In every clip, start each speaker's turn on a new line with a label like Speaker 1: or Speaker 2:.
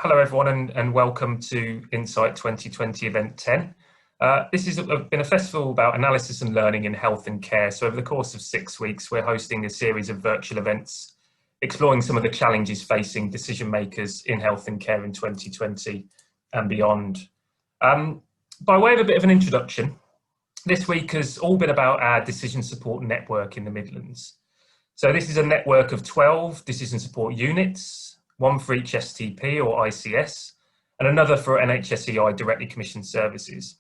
Speaker 1: Hello everyone and welcome to Insight 2020 Event 10. This has been a festival about analysis and learning in health and care. So over the course of 6 weeks, we're hosting a series of virtual events exploring some of the challenges facing decision makers in health and care in 2020 and beyond. By way of a bit of an introduction, this week has all been about our Decision Support Network in the Midlands. So this is a network of 12 decision support units, one for each STP or ICS, and another for NHSEI directly commissioned services.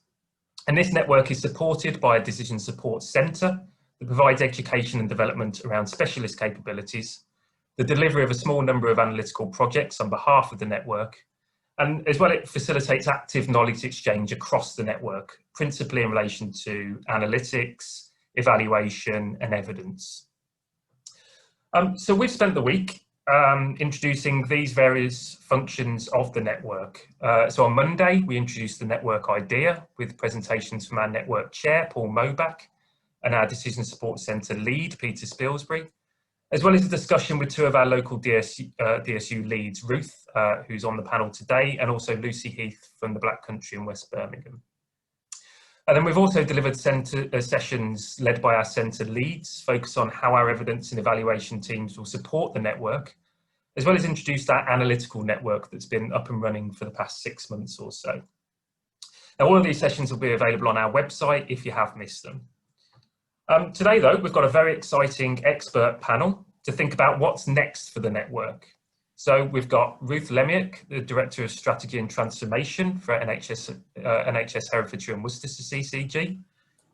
Speaker 1: And this network is supported by a decision support centre that provides education and development around specialist capabilities, the delivery of a small number of analytical projects on behalf of the network, and as well it facilitates active knowledge exchange across the network, principally in relation to analytics, evaluation and evidence. So we've spent the week introducing these various functions of the network. So on Monday, we introduced the network idea with presentations from our network chair, Paul Mobach, and our decision support centre lead, Peter Spilsbury, as well as a discussion with two of our local DSU leads, Ruth, who's on the panel today, and also Lucy Heath from the Black Country in West Birmingham. And then we've also delivered sessions led by our centre leads, focus on how our evidence and evaluation teams will support the network, as well as introduced our analytical network that's been up and running for the past 6 months or so. Now, all of these sessions will be available on our website if you have missed them. Today, though, we've got a very exciting expert panel to think about what's next for the network. So we've got Ruth Lemiech, the Director of Strategy and Transformation for NHS Herefordshire and Worcestershire CCG.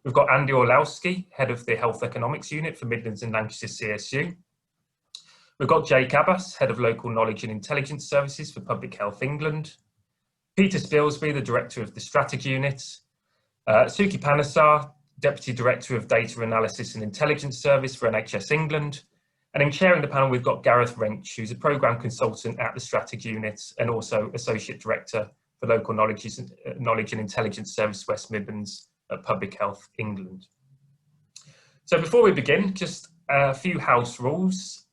Speaker 1: We've got Andi Orlowski, Head of the Health Economics Unit for Midlands and Lancashire CSU. We've got Jake Abbas, Head of Local Knowledge and Intelligence Services for Public Health England. Peter Spilsbury, the Director of the Strategy Unit. Suki Panesar, Deputy Director of Data Analysis and Intelligence Service for NHS England. And in chairing the panel, we've got Gareth Wrench, who's a Programme Consultant at the Strategy Unit and also Associate Director for Local Knowledge and Intelligence Service West Midlands at Public Health England. So before we begin, just a few house rules.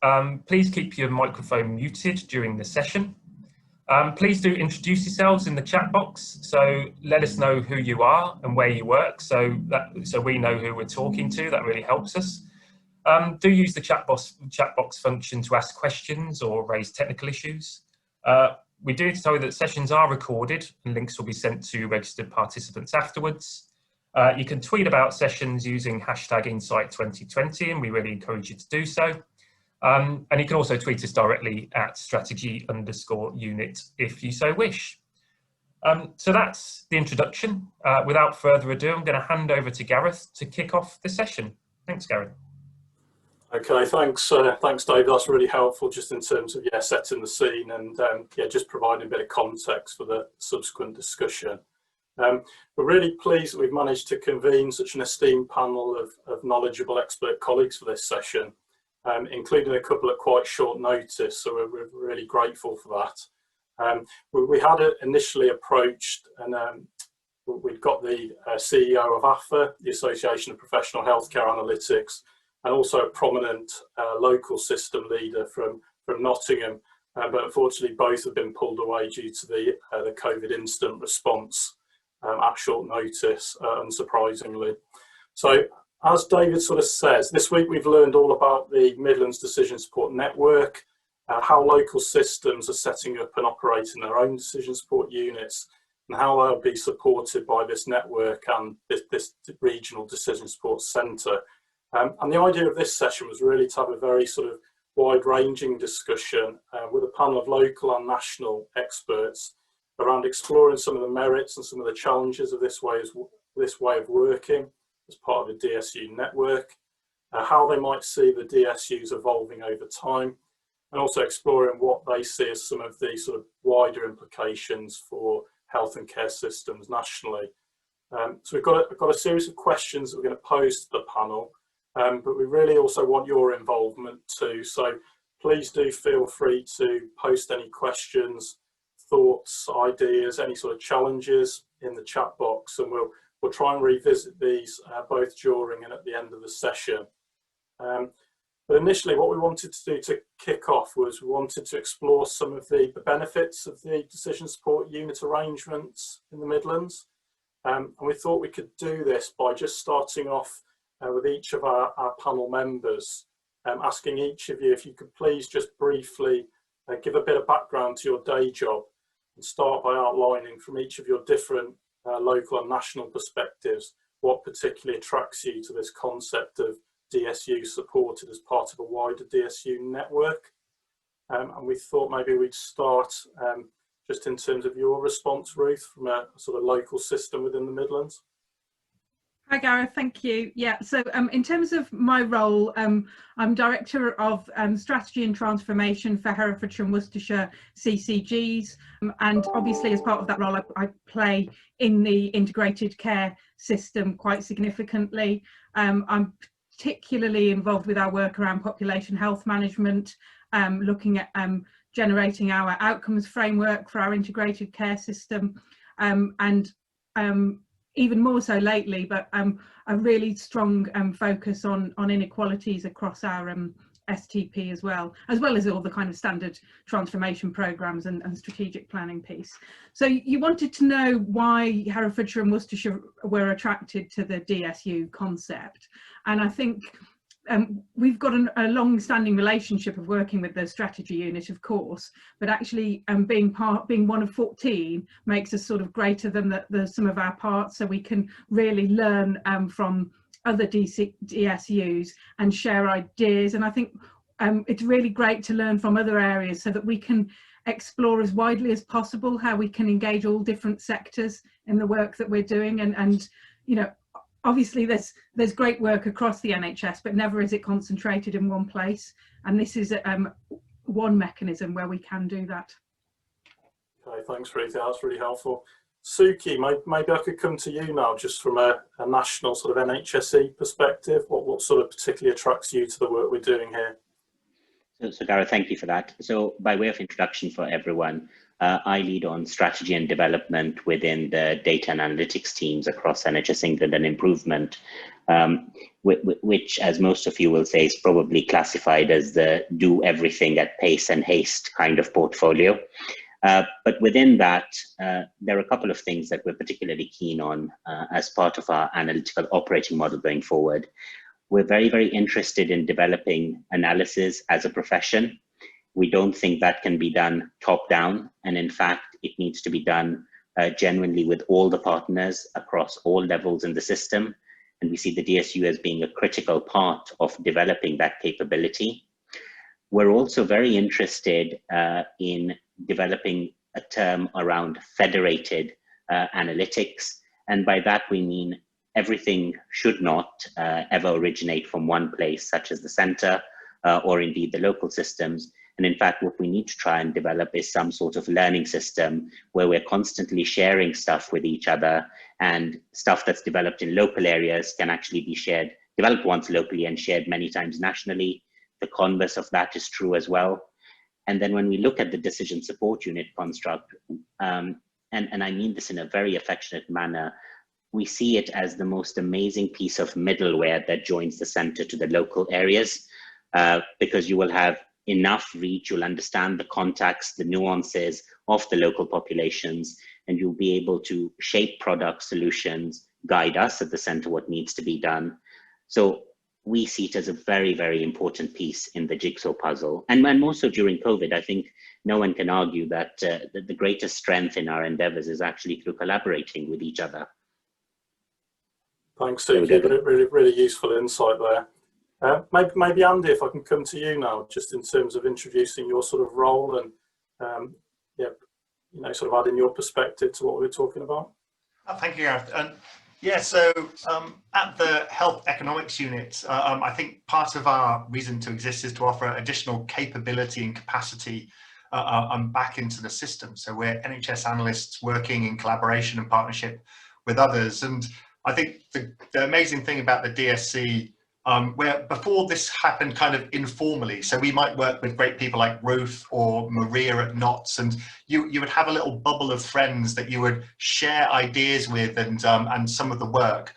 Speaker 1: Please keep your microphone muted during the session. Please do introduce yourselves in the chat box. So let us know who you are and where you work so we know who we're talking to. That really helps us. Do use the chat box function to ask questions or raise technical issues. We do tell you that sessions are recorded and links will be sent to registered participants afterwards. You can tweet about sessions using hashtag Insight2020 and we really encourage you to do so. And you can also tweet us directly at strategy_unit if you so wish. So that's the introduction. Without further ado, I'm going to hand over to Gareth to kick off the session. Thanks, Gareth.
Speaker 2: Okay, thanks, Dave. That's really helpful just in terms of setting the scene and just providing a bit of context for the subsequent discussion. We're really pleased that we've managed to convene such an esteemed panel of knowledgeable expert colleagues for this session, including a couple at quite short notice, so we're really grateful for that. We had initially approached and we've got the CEO of AFA, the Association of Professional Healthcare Analytics, and also a prominent local system leader from Nottingham, but unfortunately both have been pulled away due to the COVID instant response at short notice, unsurprisingly. So as David sort of says, this week we've learned all about the Midlands Decision Support Network, how local systems are setting up and operating their own decision support units, and how they'll be supported by this network and this regional decision support centre. And the idea of this session was really to have a very sort of wide-ranging discussion with a panel of local and national experts around exploring some of the merits and some of the challenges of this way of working as part of the DSU network, how they might see the DSUs evolving over time, and also exploring what they see as some of the sort of wider implications for health and care systems nationally. So we've got a series of questions that we're going to pose to the panel. But we really also want your involvement too. So please do feel free to post any questions, thoughts, ideas, any sort of challenges in the chat box, and we'll try and revisit these both during and at the end of the session. But initially what we wanted to do to kick off was we wanted to explore some of the benefits of the decision support unit arrangements in the Midlands. And we thought we could do this by just starting off with each of our panel members, asking each of you if you could please just briefly give a bit of background to your day job and start by outlining from each of your different local and national perspectives what particularly attracts you to this concept of DSU supported as part of a wider DSU network. And we thought maybe we'd start just in terms of your response, Ruth, from a sort of local system within the Midlands.
Speaker 3: Hi Gareth, thank you. Yeah, so in terms of my role, I'm Director of Strategy and Transformation for Herefordshire and Worcestershire CCGs, and obviously as part of that role I play in the integrated care system quite significantly. I'm particularly involved with our work around population health management, looking at generating our outcomes framework for our integrated care system, and even more so lately, but a really strong focus on inequalities across our STP as well as all the kind of standard transformation programs and strategic planning piece. So you wanted to know why Herefordshire and Worcestershire were attracted to the DSU concept, and I think we've got a long-standing relationship of working with the strategy unit, of course, but actually being one of 14 makes us sort of greater than the sum of our parts, so we can really learn from other DSUs and share ideas. And I think it's really great to learn from other areas so that we can explore as widely as possible how we can engage all different sectors in the work that we're doing. And you know, obviously there's great work across the NHS, but never is it concentrated in one place. And this is one mechanism where we can do that.
Speaker 2: Okay, thanks Ruth, that's really helpful. Suki, maybe I could come to you now, just from a national sort of NHSE perspective. What sort of particularly attracts you to the work we're doing here?
Speaker 4: So Gareth, thank you for that. So by way of introduction for everyone, I lead on strategy and development within the data and analytics teams across NHS England and Improvement, which, as most of you will say, is probably classified as the do everything at pace and haste kind of portfolio. But within that, there are a couple of things that we're particularly keen on as part of our analytical operating model going forward. We're very, very interested in developing analysis as a profession. We don't think that can be done top down. And in fact, it needs to be done genuinely with all the partners across all levels in the system. And we see the DSU as being a critical part of developing that capability. We're also very interested in developing a term around federated analytics. And by that, we mean everything should not ever originate from one place, such as the centre or indeed the local systems. And in fact, what we need to try and develop is some sort of learning system where we're constantly sharing stuff with each other, and stuff that's developed in local areas can actually be shared, developed once locally and shared many times nationally. The converse of that is true as well. And then when we look at the decision support unit construct, and I mean this in a very affectionate manner, we see it as the most amazing piece of middleware that joins the centre to the local areas, because you will have enough reach, you'll understand the context, the nuances of the local populations, and you'll be able to shape product solutions, guide us at the centre what needs to be done. So we see it as a very, very important piece in the jigsaw puzzle. And more so during COVID, I think no one can argue that the greatest strength in our endeavours is actually through collaborating with each other.
Speaker 2: Thanks, Suki. Really useful insight there. Maybe Andy, if I can come to you now, just in terms of introducing your sort of role and yeah, you know, sort of adding your perspective to what we were talking about.
Speaker 5: Thank you, Gareth. Yeah, so at the Health Economics Unit, I think part of our reason to exist is to offer additional capability and capacity back into the system. So we're NHS analysts working in collaboration and partnership with others. And I think the amazing thing about the DSC, where before this happened kind of informally, so we might work with great people like Ruth or Maria at Knots, and you would have a little bubble of friends that you would share ideas with and some of the work.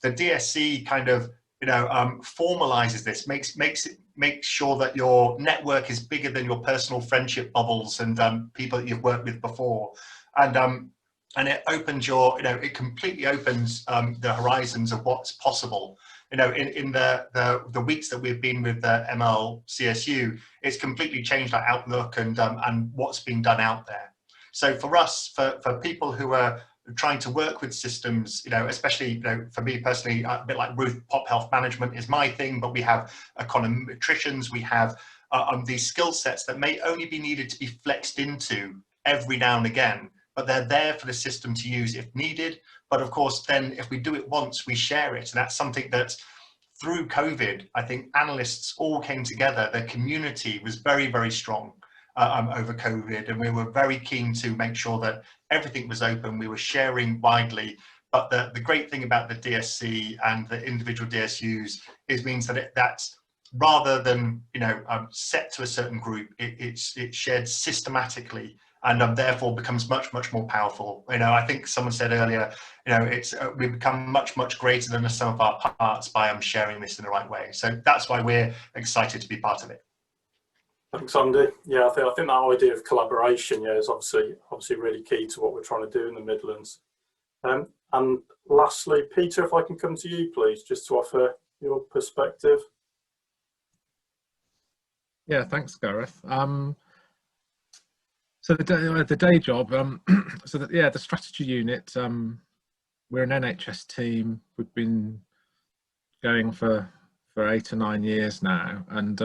Speaker 5: The DSC kind of formalizes this, makes sure that your network is bigger than your personal friendship bubbles and people that you've worked with before, and it opens it completely opens the horizons of what's possible. In the weeks that we've been with the MLCSU, it's completely changed our outlook and what's being done out there. So for us, for people who are trying to work with systems, especially, for me personally, a bit like Ruth, pop health management is my thing, but we have econometricians, we have these skill sets that may only be needed to be flexed into every now and again, but they're there for the system to use if needed. But of course, then if we do it once, we share it. And that's something that through COVID, I think analysts all came together. The community was very, very strong over COVID, and we were very keen to make sure that everything was open. We were sharing widely, but the great thing about the DSC and the individual DSUs means that that's rather than set to a certain group, it's shared systematically, and therefore becomes much more powerful. I think someone said earlier, we become much greater than the sum of our parts by sharing this in the right way. So that's why we're excited to be part of it.
Speaker 2: Thanks, Andy. Yeah, I think that idea of collaboration, is obviously really key to what we're trying to do in the Midlands. And lastly, Peter, if I can come to you, please, just to offer your perspective.
Speaker 6: Yeah, thanks, Gareth. So the day job, the strategy unit, we're an NHS team. We've been going for 8 or 9 years now, and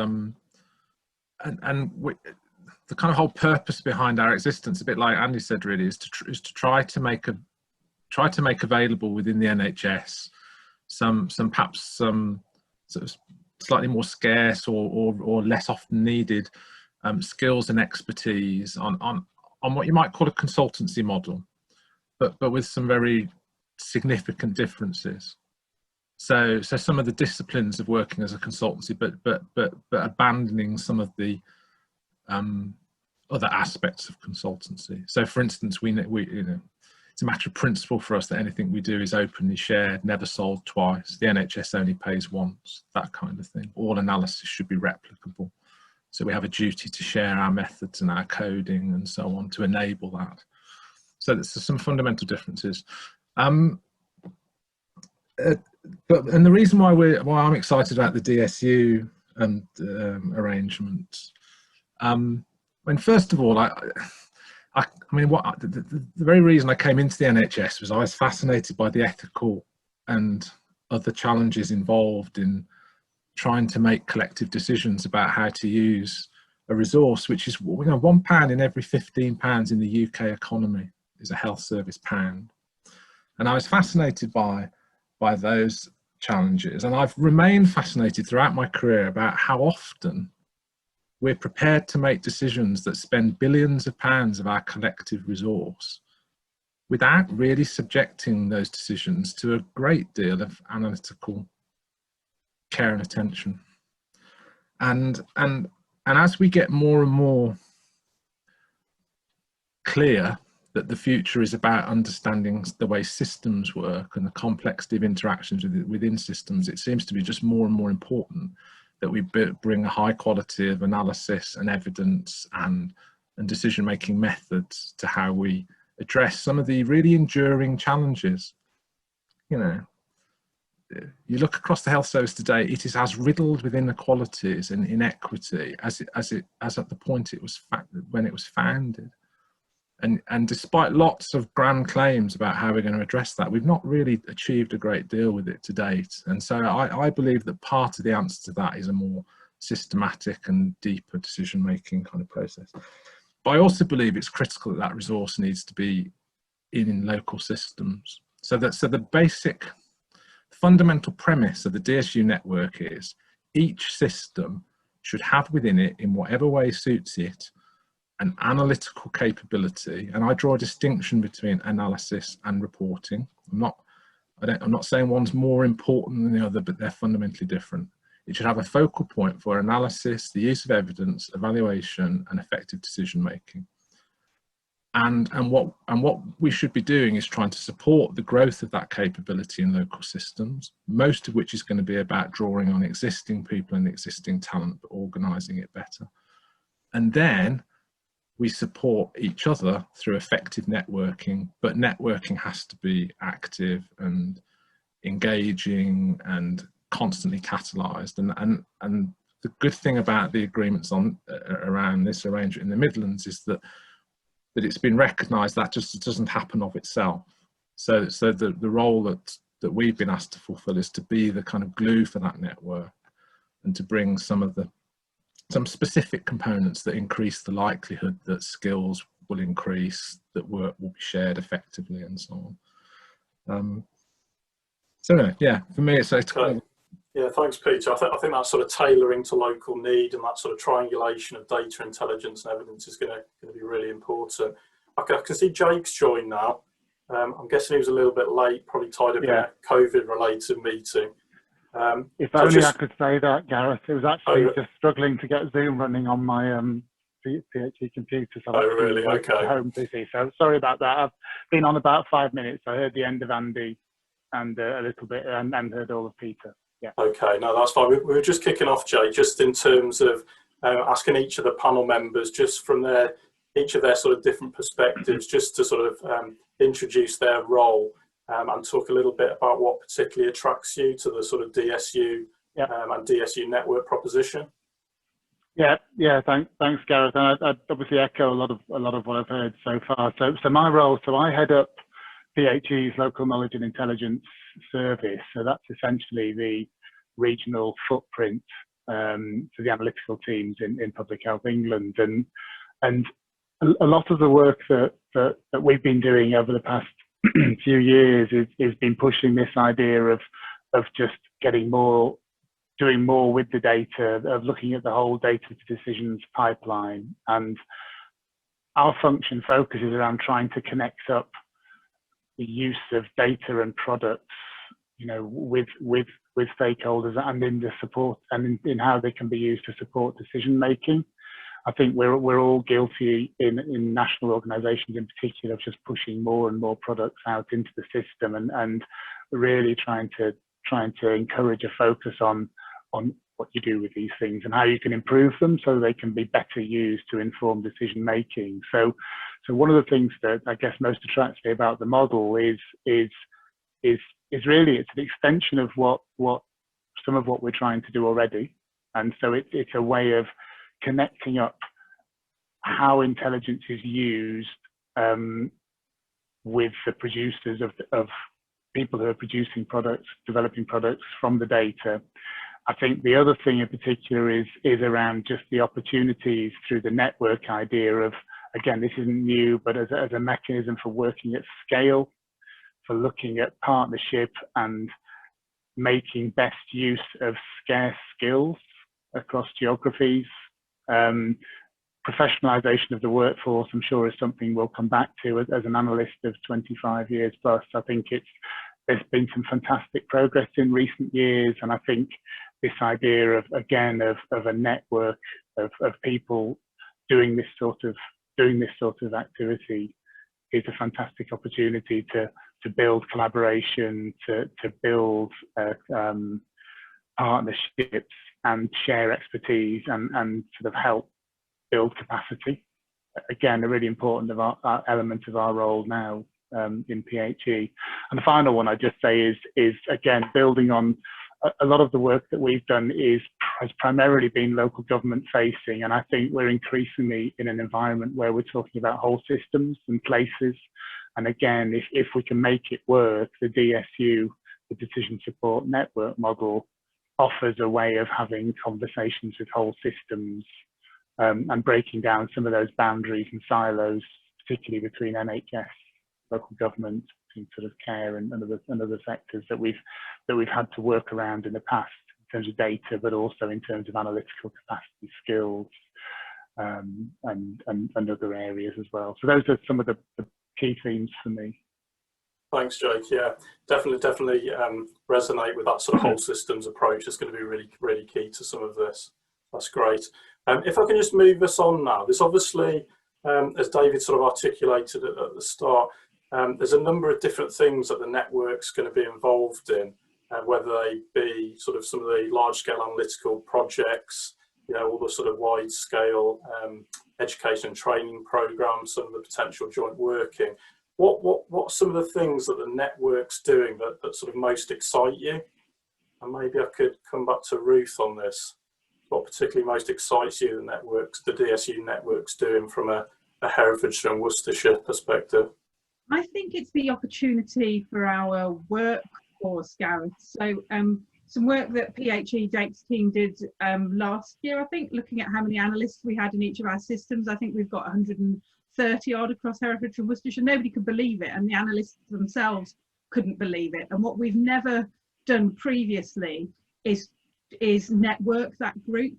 Speaker 6: the kind of whole purpose behind our existence, a bit like Andy said, really, is to try to make available within the NHS some sort of slightly more scarce or less often needed skills and expertise on what you might call a consultancy model, but with some very significant differences. So some of the disciplines of working as a consultancy, but abandoning some of the other aspects of consultancy. So, for instance, we it's a matter of principle for us that anything we do is openly shared, never sold twice. The NHS only pays once. That kind of thing. All analysis should be replicable. So we have a duty to share our methods and our coding and so on to enable that. So there's some fundamental differences. And the reason why I'm excited about the DSU and arrangements, when first of all, the very reason I came into the NHS was I was fascinated by the ethical and other challenges involved in trying to make collective decisions about how to use a resource, which is, £1 in every £15 in the UK economy is a health service pound. And I was fascinated by those challenges, and I've remained fascinated throughout my career about how often we're prepared to make decisions that spend billions of pounds of our collective resource without really subjecting those decisions to a great deal of analytical care and attention. And as we get more and more clear that the future is about understanding the way systems work and the complexity of interactions within systems, it seems to be just more and more important that we bring a high quality of analysis and evidence and decision-making methods to how we address some of the really enduring challenges. You look across the health service today, it is as riddled with inequalities and inequity as at the point when it was founded. And despite lots of grand claims about how we're going to address that, we've not really achieved a great deal with it to date. And so I believe that part of the answer to that is a more systematic and deeper decision-making kind of process. But I also believe it's critical that resource needs to be in local systems. So the basic fundamental premise of the DSU network is each system should have within it, in whatever way suits it, an analytical capability. And I draw a distinction between analysis and reporting. I'm not saying one's more important than the other, but they're fundamentally different. It should have a focal point for analysis, the use of evidence, evaluation, and effective decision making. And what we should be doing is trying to support the growth of that capability in local systems, most of which is going to be about drawing on existing people and existing talent, but organising it better. And then we support each other through effective networking, but networking has to be active and engaging and constantly catalysed. And the good thing about the agreements around this arrangement in the Midlands is that it's been recognised that just doesn't happen of itself. So the role that we've been asked to fulfil is to be the kind of glue for that network and to bring some specific components that increase the likelihood that skills will increase, that work will be shared effectively, and so on. So anyway, yeah, for me it's
Speaker 2: okay. Yeah, thanks, Peter. I think that sort of tailoring to local need and that sort of triangulation of data intelligence and evidence is going to be really important. I can see Jake's joined now. I'm guessing he was a little bit late, probably tied up in a COVID-related meeting.
Speaker 7: If only I could say that, Gareth. It was actually just struggling to get Zoom running on my PhD computer. So
Speaker 2: really? Okay.
Speaker 7: Home busy. So sorry about that. I've been on about 5 minutes. I heard the end of Andi and a little bit, and heard all of Peter. Yeah.
Speaker 2: Okay, no, that's fine. We were just kicking off, Jay, just in terms of asking each of the panel members, just from each of their sort of different perspectives, just to sort of introduce their role and talk a little bit about what particularly attracts you to the sort of DSU and DSU network proposition.
Speaker 7: Yeah, thanks, Gareth. And I'd obviously echo a lot of what I've heard so far. So my role, I head up PHE's Local Knowledge and Intelligence Service. So that's essentially the regional footprint for the analytical teams in Public Health England. And a lot of the work that we've been doing over the past few years is been pushing this idea of just doing more with the data, of looking at the whole data to decisions pipeline. And our function focuses around trying to connect up the use of data and products, with stakeholders and in the support and in how they can be used to support decision making. I think we're all guilty in national organisations in particular of just pushing more and more products out into the system and really trying to encourage a focus on what you do with these things and how you can improve them so they can be better used to inform decision making. So one of the things that I guess most attracts me about the model is really it's an extension of some of what we're trying to do already, and so it's a way of connecting up how intelligence is used with the producers of people who are producing products, developing products from the data. I think the other thing in particular is around just the opportunities through the network idea of, again, this isn't new, but as a mechanism for working at scale, for looking at partnership and making best use of scarce skills across geographies. Professionalisation of the workforce, I'm sure, is something we'll come back to as an analyst of 25 years plus. I think there's been some fantastic progress in recent years, and I think this idea of a network of people doing this sort of activity is a fantastic opportunity to build collaboration, to build partnerships and share expertise and sort of help build capacity. Again, a really important element of our role now in PHE. And the final one I'd just say is again, building on a lot of the work that we've done has primarily been local government facing, and I think we're increasingly in an environment where we're talking about whole systems and places. And again, if we can make it work, the DSU, the Decision Support Network model, offers a way of having conversations with whole systems and breaking down some of those boundaries and silos, particularly between NHS, local government, between sort of care and other sectors that we've had to work around in the past in terms of data, but also in terms of analytical capacity, skills, and other areas as well. So those are some of the key themes for me.
Speaker 2: Thanks, Jake. Yeah, definitely resonate with that sort of whole systems approach. It's going to be really, really key to some of this. That's great. If I can just move us on now, there's obviously as David sort of articulated at the start, there's a number of different things that the network's going to be involved in, whether they be sort of some of the large-scale analytical projects, you know, all the sort of wide-scale education and training programs, some of the potential joint working. What some of the things that the network's doing that sort of most excite you? And maybe I could come back to Ruth on this. What particularly most excites you, the DSU network's doing from a Herefordshire and Worcestershire perspective?
Speaker 3: I think it's the opportunity for our workforce, Gareth. So some work that PHE Jake's team did last year, I think, looking at how many analysts we had in each of our systems. I think we've got 130 odd across Herefordshire and Worcestershire. Nobody could believe it, and the analysts themselves couldn't believe it. And what we've never done previously is network that group.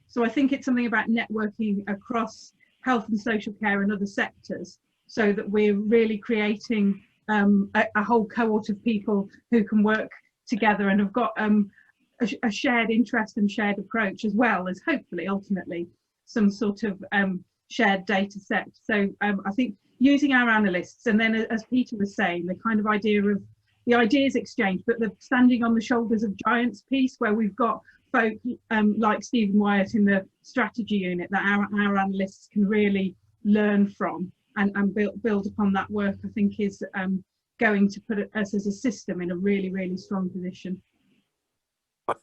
Speaker 3: So I think it's something about networking across health and social care and other sectors, so that we're really creating a whole cohort of people who can work together and have got a shared interest and shared approach, as well as hopefully ultimately some sort of shared data set. So I think using our analysts, and then as Peter was saying, the kind of idea of the ideas exchange, but the standing on the shoulders of giants piece, where we've got folk like Stephen Wyatt in the strategy unit that our analysts can really learn from and build upon that work, I think is going to put us as a system in a really, really strong position.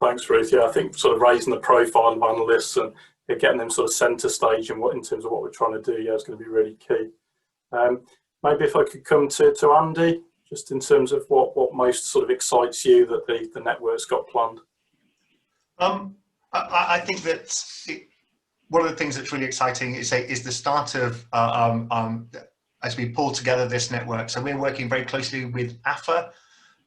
Speaker 2: Thanks, Ruth. Yeah, I think sort of raising the profile of analysts and getting them sort of centre stage in terms of what we're trying to do, yeah, is going to be really key. Maybe if I could come to Andi, just in terms of what most sort of excites you that the network's got planned.
Speaker 5: I think that one of the things that's really exciting is the start of as we pull together this network. So we're working very closely with AFA,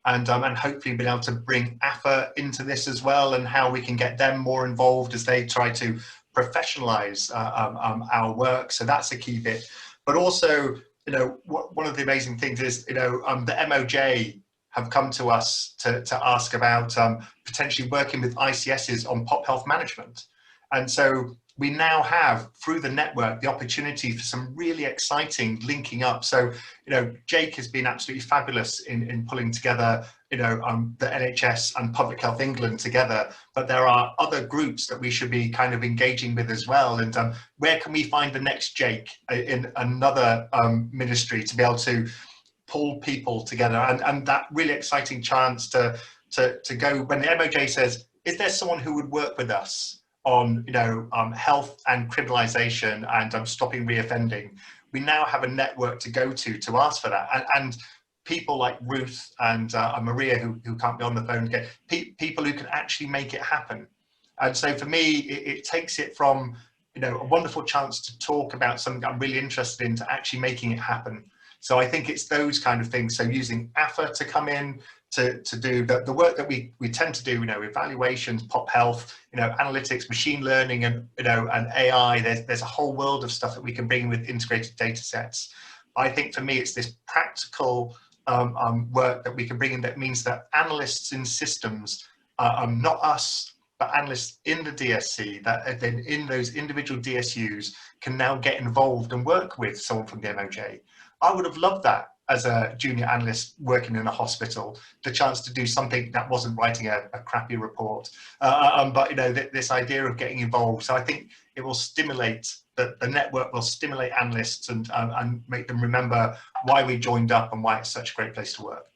Speaker 5: and hopefully being able to bring AFA into this as well, and how we can get them more involved as they try to professionalise our work. So that's a key bit. But also, you know, one of the amazing things is, you know, the MOJ have come to us to ask about potentially working with ICSs on pop health management. And so we now have, through the network, the opportunity for some really exciting linking up. So, you know, Jake has been absolutely fabulous in pulling together, you know, the NHS and Public Health England together, but there are other groups that we should be kind of engaging with as well. And where can we find the next Jake in another ministry to be able to pull people together, and that really exciting chance to go when the MOJ says, is there someone who would work with us on, you know, health and criminalisation and stopping reoffending? We now have a network to go to ask for that, and people like Ruth and Maria who can't be on the phone, people who can actually make it happen. And so for me, it takes it from, you know, a wonderful chance to talk about something I'm really interested in to actually making it happen. So I think it's those kind of things. So using AFA to come in to do the work that we tend to do, you know, evaluations, pop health, you know, analytics, machine learning, and, you know, and AI. There's a whole world of stuff that we can bring with integrated data sets. I think for me, it's this practical work that we can bring in that means that analysts in systems, not us, but analysts in the DSC, that then in those individual DSUs can now get involved and work with someone from the MOJ. I would have loved that as a junior analyst working in a hospital, the chance to do something that wasn't writing a crappy report. But, you know, this idea of getting involved. So I think it will stimulate, the network will stimulate analysts and make them remember why we joined up and why it's such a great place to work.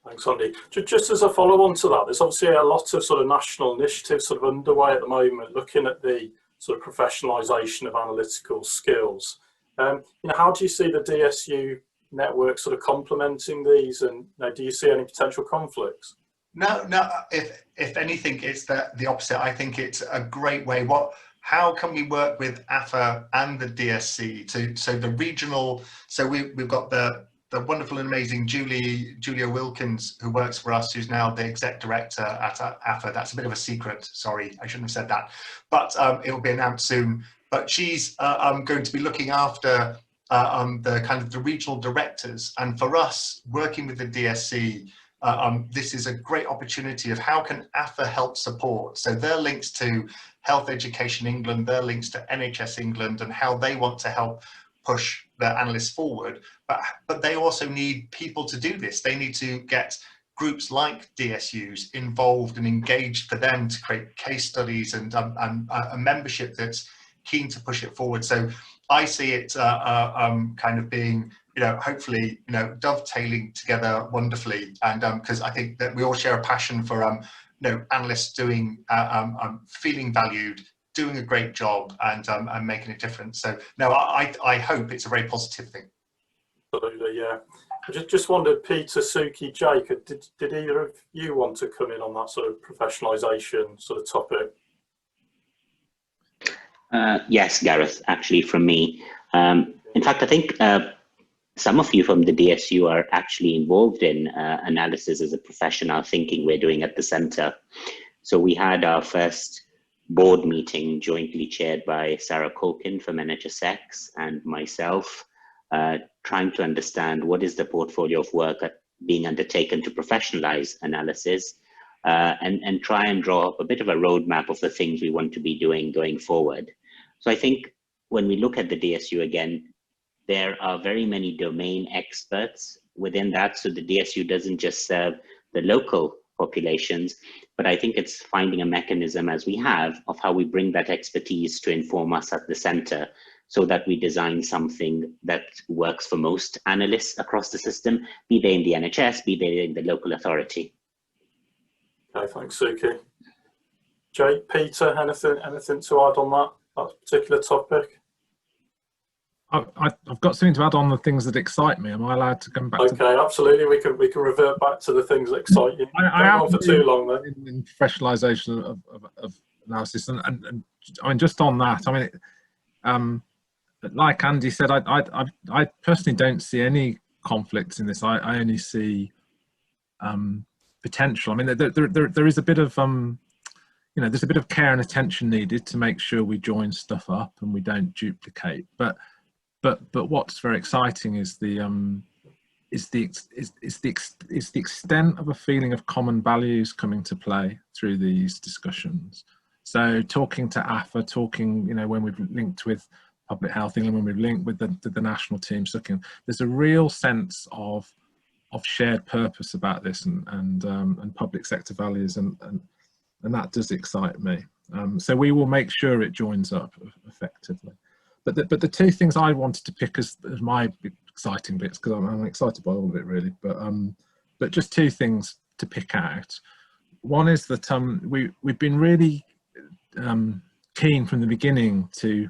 Speaker 2: Thanks, Andi. Just as a follow-on to that, there's obviously a lot of sort of national initiatives sort of underway at the moment, looking at the sort of professionalisation of analytical skills. You know, how do you see the DSU network sort of complementing these, and, you know, do you see any potential conflicts?
Speaker 5: No. If anything, it's the opposite. I think it's a great way. How can we work with AFA and the DSC so the regional? So we've got the wonderful and amazing Julia Wilkins, who works for us, who's now the exec director at AFA. That's a bit of a secret. Sorry, I shouldn't have said that, but it will be announced soon. But she's going to be looking after the kind of the regional directors. And for us, working with the DSC, this is a great opportunity of how can AFA help support. So their links to Health Education England, their links to NHS England, and how they want to help push their analysts forward. But they also need people to do this. They need to get groups like DSUs involved and engaged for them to create case studies and a membership that's keen to push it forward. So I see it kind of being, hopefully, dovetailing together wonderfully. And because I think that we all share a passion for, analysts doing, feeling valued, doing a great job, and making a difference. So no, I hope it's a very positive thing.
Speaker 2: Absolutely, yeah. I just wondered, Peter, Suki, Jacob, did either of you want to come in on that sort of professionalisation sort of topic?
Speaker 4: Yes, Gareth, actually from me. In fact, I think some of you from the DSU are actually involved in analysis as a professional thinking we're doing at the centre. So we had our first board meeting jointly chaired by Sarah Colkin from NHSX and myself, trying to understand what is the portfolio of work being undertaken to professionalise analysis and try and draw up a bit of a roadmap of the things we want to be doing going forward. So I think when we look at the DSU again, there are very many domain experts within that. So the DSU doesn't just serve the local populations, but I think it's finding a mechanism, as we have, of how we bring that expertise to inform us at the centre, so that we design something that works for most analysts across the system, be they in the NHS, be they in the local authority.
Speaker 2: Okay, thanks, Suki. Jake, Peter, anything to add on that particular topic?
Speaker 6: I've got something to add on the things that excite me. Am I allowed to come back?
Speaker 2: Okay, absolutely. We can revert back to the things that excite you. Don't go on for too long, though.
Speaker 6: In professionalisation of analysis, and I mean, just on that, I mean, like Andy said, I personally don't see any conflicts in this. I only see potential. I mean, there is a bit of there's a bit of care and attention needed to make sure we join stuff up and we don't duplicate. But what's very exciting is the extent of a feeling of common values coming to play through these discussions. So talking to AFA, talking, when we've linked with Public Health England, when we've linked with the national teams, there's a real sense of shared purpose about this and public sector values, and that does excite me. So we will make sure it joins up effectively. But the two things I wanted to pick as my exciting bits, because I'm excited by all of it really, but just two things to pick out. One is that we've been really keen from the beginning to,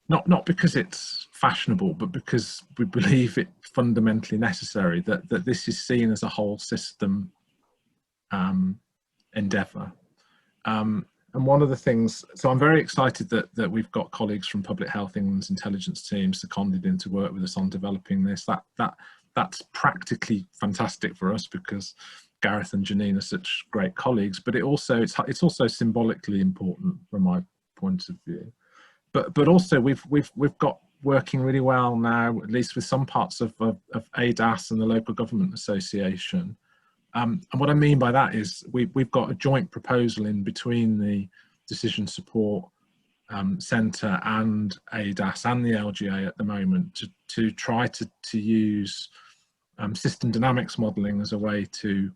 Speaker 6: not because it's fashionable, but because we believe it fundamentally necessary, that this is seen as a whole system endeavour. And one of the things, so I'm very excited that we've got colleagues from Public Health England's intelligence team seconded in to work with us on developing this. That's practically fantastic for us because Gareth and Janine are such great colleagues, but it's also symbolically important from my point of view. But also we've got working really well now, at least with some parts of ADAS and the Local Government Association. And what I mean by that is we've got a joint proposal in between the Decision Support Centre and ADAS and the LGA at the moment to try to use system dynamics modelling as a way to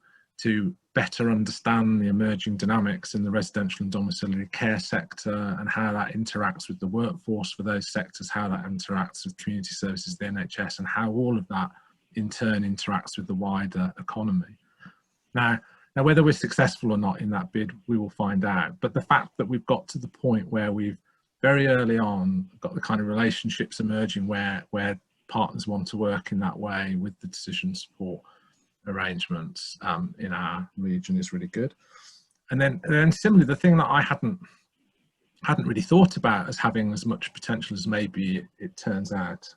Speaker 6: better understand the emerging dynamics in the residential and domiciliary care sector and how that interacts with the workforce for those sectors, how that interacts with community services, the NHS, and how all of that in turn interacts with the wider economy. Now whether we're successful or not in that bid, we will find out. But the fact that we've got to the point where we've very early on got the kind of relationships emerging where partners want to work in that way with the decision support arrangements in our region is really good. And then similarly, the thing that I hadn't really thought about as having as much potential as maybe it turns out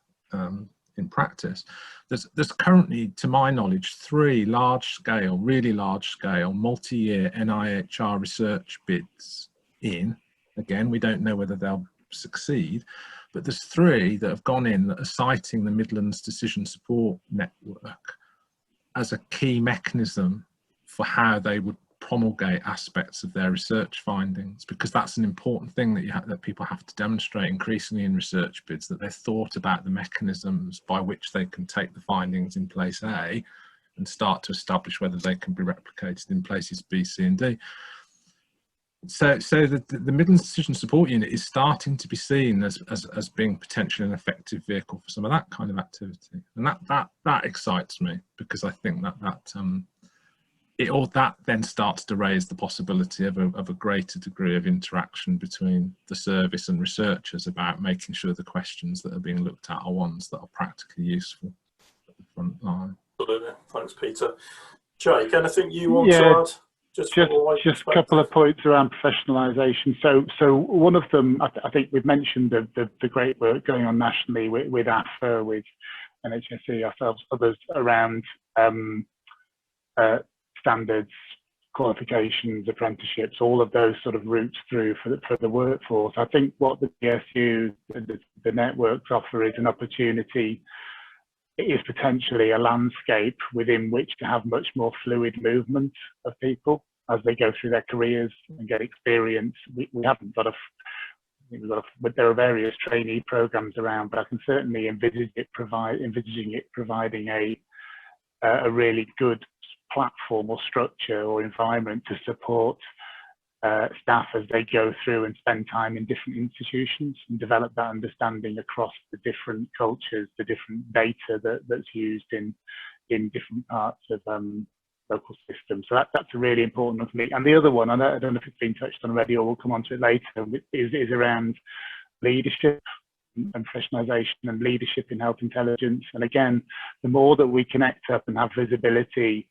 Speaker 6: in practice, there's currently, to my knowledge, 3 large-scale, really large-scale, multi-year NIHR research bids in. Again, we don't know whether they'll succeed, but there's 3 that have gone in that are citing the Midlands Decision Support Network as a key mechanism for how they would promulgate aspects of their research findings, because that's an important thing that that people have to demonstrate increasingly in research bids, that they've thought about the mechanisms by which they can take the findings in place A and start to establish whether they can be replicated in places B, C and D. So the Midlands Decision Support Unit is starting to be seen as being potentially an effective vehicle for some of that kind of activity, and that excites me, because I think that then starts to raise the possibility of a greater degree of interaction between the service and researchers about making sure the questions that are being looked at are ones that are practically useful at the front line.
Speaker 2: Absolutely. Thanks, Peter. Jake, anything you want to add? Just
Speaker 7: a couple of points around professionalisation. So one of them, I think we've mentioned the great work going on nationally with AFA, with NHSE, ourselves, others, around standards, qualifications, apprenticeships, all of those sort of routes through for the workforce. I think what the DSU, the networks offer, is an opportunity, is potentially a landscape within which to have much more fluid movement of people as they go through their careers and get experience. We haven't got but there are various trainee programs around, but I can certainly envisaging it providing a really good platform or structure or environment to support staff as they go through and spend time in different institutions and develop that understanding across the different cultures, the different data that's used in different parts of local systems. So that's a really important one for me. And the other one, I don't know if it's been touched on already or we'll come on to it later, is around leadership and professionalisation and leadership in health intelligence. And again, the more that we connect up and have visibility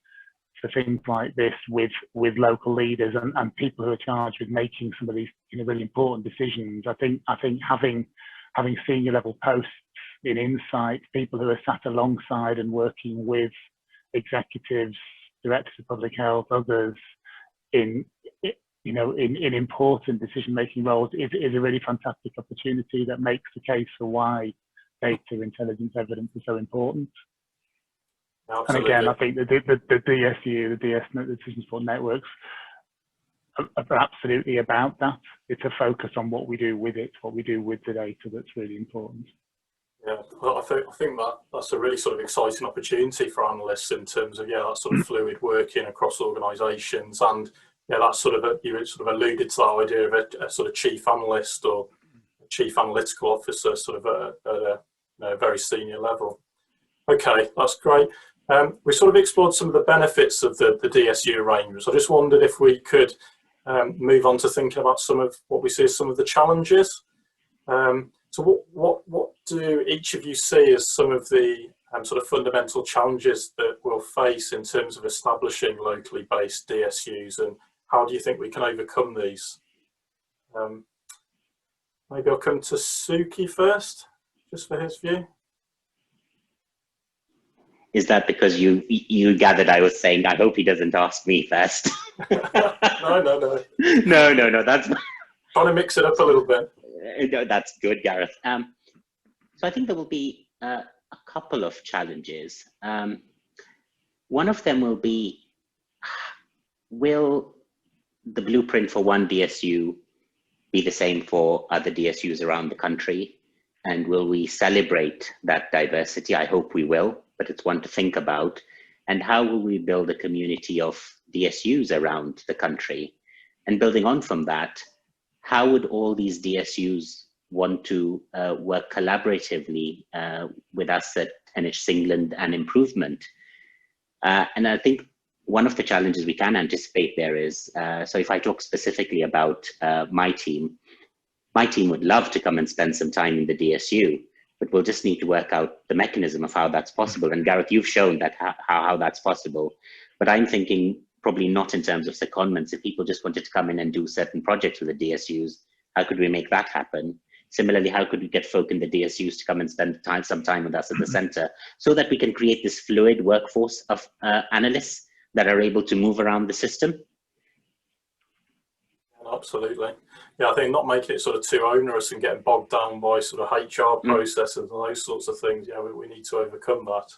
Speaker 7: for things like this with local leaders and people who are charged with making some of these really important decisions, I think having senior level posts in insight, people who are sat alongside and working with executives, directors of public health, others in important decision making roles is a really fantastic opportunity that makes the case for why data intelligence evidence is so important. Absolutely. And again, I think the DSU, the Decision Support Networks, are absolutely about that. It's a focus on what we do with it, what we do with the data, that's really important.
Speaker 2: Yeah, well, I think that's a really sort of exciting opportunity for analysts in terms of that sort of fluid working across organisations, and that's sort of you sort of alluded to that idea of a sort of chief analyst or a chief analytical officer, sort of at a very senior level. Okay, that's great. We sort of explored some of the benefits of the DSU arrangements. I just wondered if we could move on to thinking about some of what we see as some of the challenges. So what do each of you see as some of the sort of fundamental challenges that we'll face in terms of establishing locally based DSUs, and how do you think we can overcome these? Maybe I'll come to Suki first, just for his view.
Speaker 4: Is that because you gathered I was saying, I hope he doesn't ask me first?
Speaker 2: No.
Speaker 4: No, that's...
Speaker 2: Trying to mix it up a little bit.
Speaker 4: No, that's good, Gareth. So I think there will be a couple of challenges. One of them will be, will the blueprint for one DSU be the same for other DSUs around the country? And will we celebrate that diversity? I hope we will, but it's one to think about. And how will we build a community of DSUs around the country? And building on from that, how would all these DSUs want to work collaboratively with us at NHS England and Improvement? And I think one of the challenges we can anticipate there is, so if I talk specifically about my team would love to come and spend some time in the DSU, but we'll just need to work out the mechanism of how that's possible. And Gareth, you've shown that how that's possible, but I'm thinking probably not in terms of secondments. If people just wanted to come in and do certain projects with the DSUs, how could we make that happen? Similarly, how could we get folk in the DSUs to come and spend some time with us at the centre, so that we can create this fluid workforce of analysts that are able to move around the system?
Speaker 2: Absolutely. Yeah, I think not making it sort of too onerous and getting bogged down by sort of HR processes and those sorts of things. Yeah, we need to overcome that.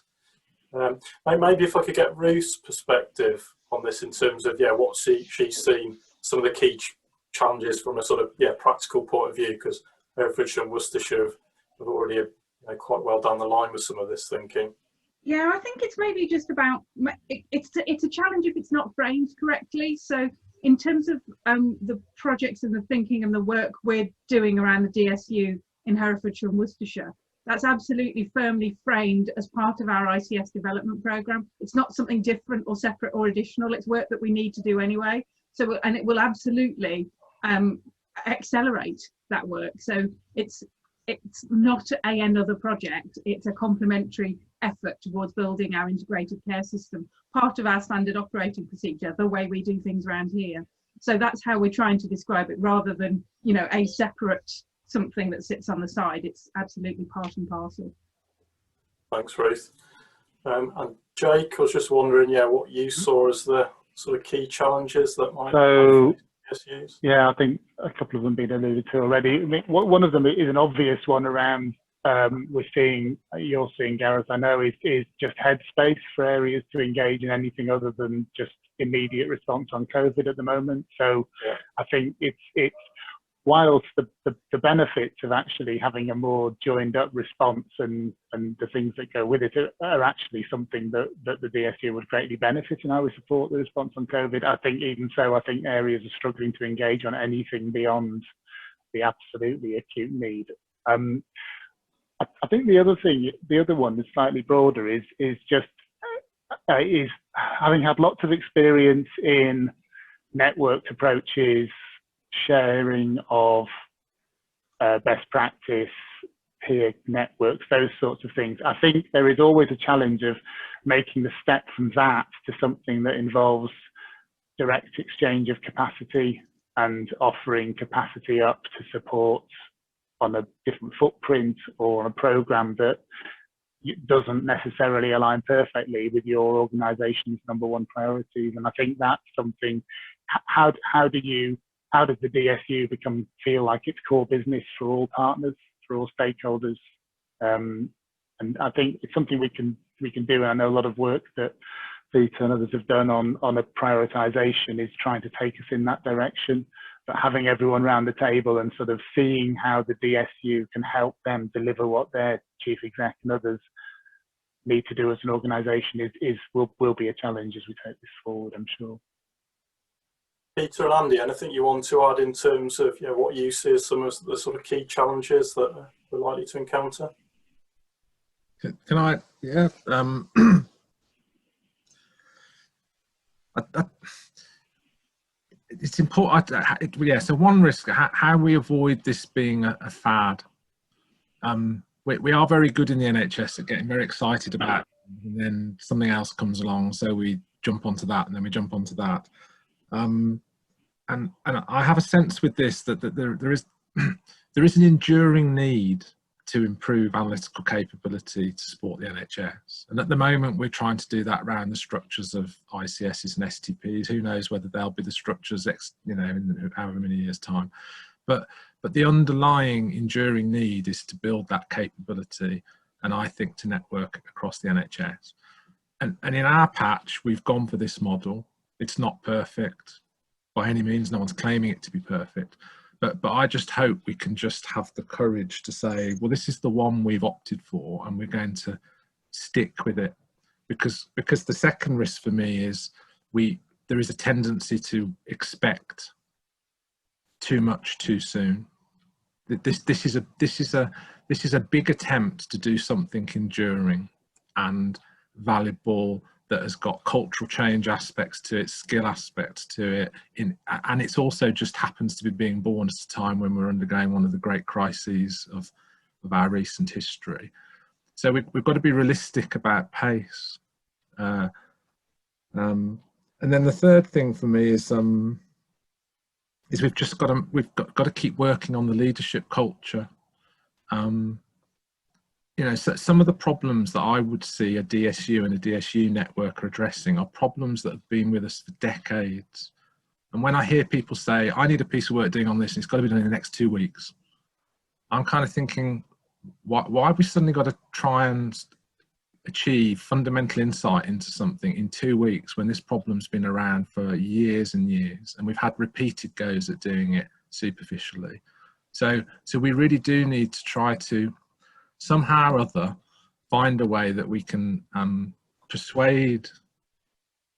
Speaker 2: Maybe if I could get Ruth's perspective on this in terms of what she's seen, some of the key challenges from a sort of practical point of view, because Herefordshire and Worcestershire have already quite well down the line with some of this thinking.
Speaker 3: Yeah, I think it's maybe just about, it's a challenge if it's not framed correctly. So in terms of the projects and the thinking and the work we're doing around the DSU in Herefordshire and Worcestershire, that's absolutely firmly framed as part of our ICS development programme. It's not something different or separate or additional. It's work that we need to do anyway. So, and it will absolutely accelerate that work. So it's not another project. It's a complementary effort towards building our integrated care system, part of our standard operating procedure, the way we do things around here. So that's how we're trying to describe it, rather than a separate something that sits on the side. It's absolutely part and parcel.
Speaker 2: Thanks, Ruth. And Jake, I was just wondering, what you saw as the sort of key challenges that might DSUs?
Speaker 7: Yeah, I think a couple of them been alluded to already. I mean, one of them is an obvious one around you're seeing, Gareth, I know, is just headspace for areas to engage in anything other than just immediate response on COVID at the moment. So I think it's whilst the benefits of actually having a more joined up response and the things that go with it are actually something that the DSU would greatly benefit, and I would support the response on COVID. I think even so, I think areas are struggling to engage on anything beyond the absolutely acute need. I think the other one that's slightly broader is having had lots of experience in networked approaches, sharing of best practice, peer networks, those sorts of things. I think there is always a challenge of making the step from that to something that involves direct exchange of capacity and offering capacity up to support on a different footprint or on a program that doesn't necessarily align perfectly with your organization's #1 priorities. And I think that's something, how does the DSU feel like it's core business for all partners, for all stakeholders? And I think it's something we can do. And I know a lot of work that Peter and others have done on a prioritization is trying to take us in that direction. But having everyone around the table and sort of seeing how the DSU can help them deliver what their chief exec and others need to do as an organisation will be a challenge as we take this forward, I'm sure.
Speaker 2: Peter and Andy, anything you want to add in terms of what you see as some of the sort of key challenges that we're likely to encounter?
Speaker 6: Can I? Yeah. It's important. So one risk, how we avoid this being a fad. We are very good in the NHS at getting very excited about it, and then something else comes along, so we jump onto that, and then we jump onto that. And I have a sense with this that there is an enduring need to improve analytical capability to support the NHS. And at the moment, we're trying to do that around the structures of ICSs and STPs. Who knows whether they'll be the structures, in however many years' time. But the underlying enduring need is to build that capability, and I think to network across the NHS. And in our patch, we've gone for this model. It's not perfect by any means. No one's claiming it to be perfect. But I just hope we can just have the courage to say, well, this is the one we've opted for, and we're going to stick with it. Because the second risk for me is there is a tendency to expect too much too soon. This is a big attempt to do something enduring and valuable, that has got cultural change aspects to it, skill aspects to it, and it's also just happens to be being born at a time when we're undergoing one of the great crises of our recent history. So we've got to be realistic about pace. And then the third thing for me is we've got to keep working on the leadership culture. So some of the problems that I would see a DSU and a DSU network are addressing are problems that have been with us for decades. And when I hear people say, I need a piece of work doing on this, and it's got to be done in the next 2 weeks, I'm kind of thinking, why have we suddenly got to try and achieve fundamental insight into something in 2 weeks when this problem's been around for years and years, and we've had repeated goes at doing it superficially. So we really do need to try to somehow or other find a way that we can persuade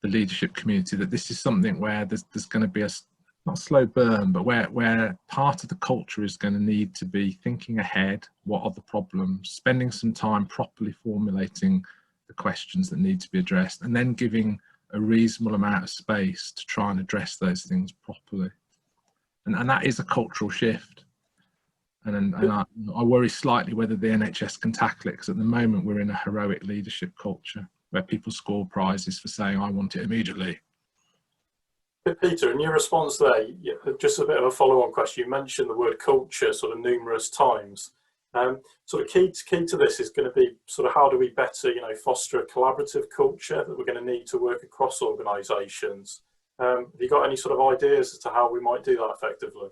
Speaker 6: the leadership community that this is something where there's going to be a, not slow burn, but where part of the culture is going to need to be thinking ahead, what are the problems, spending some time properly formulating the questions that need to be addressed, and then giving a reasonable amount of space to try and address those things properly. And that is a cultural shift. And I worry slightly whether the NHS can tackle it, because at the moment we're in a heroic leadership culture where people score prizes for saying, I want it immediately.
Speaker 2: Peter, in your response there, just a bit of a follow-on question. You mentioned the word culture sort of numerous times. Sort of key to this is going to be sort of how do we better, foster a collaborative culture that we're going to need to work across organisations. Have you got any sort of ideas as to how we might do that effectively?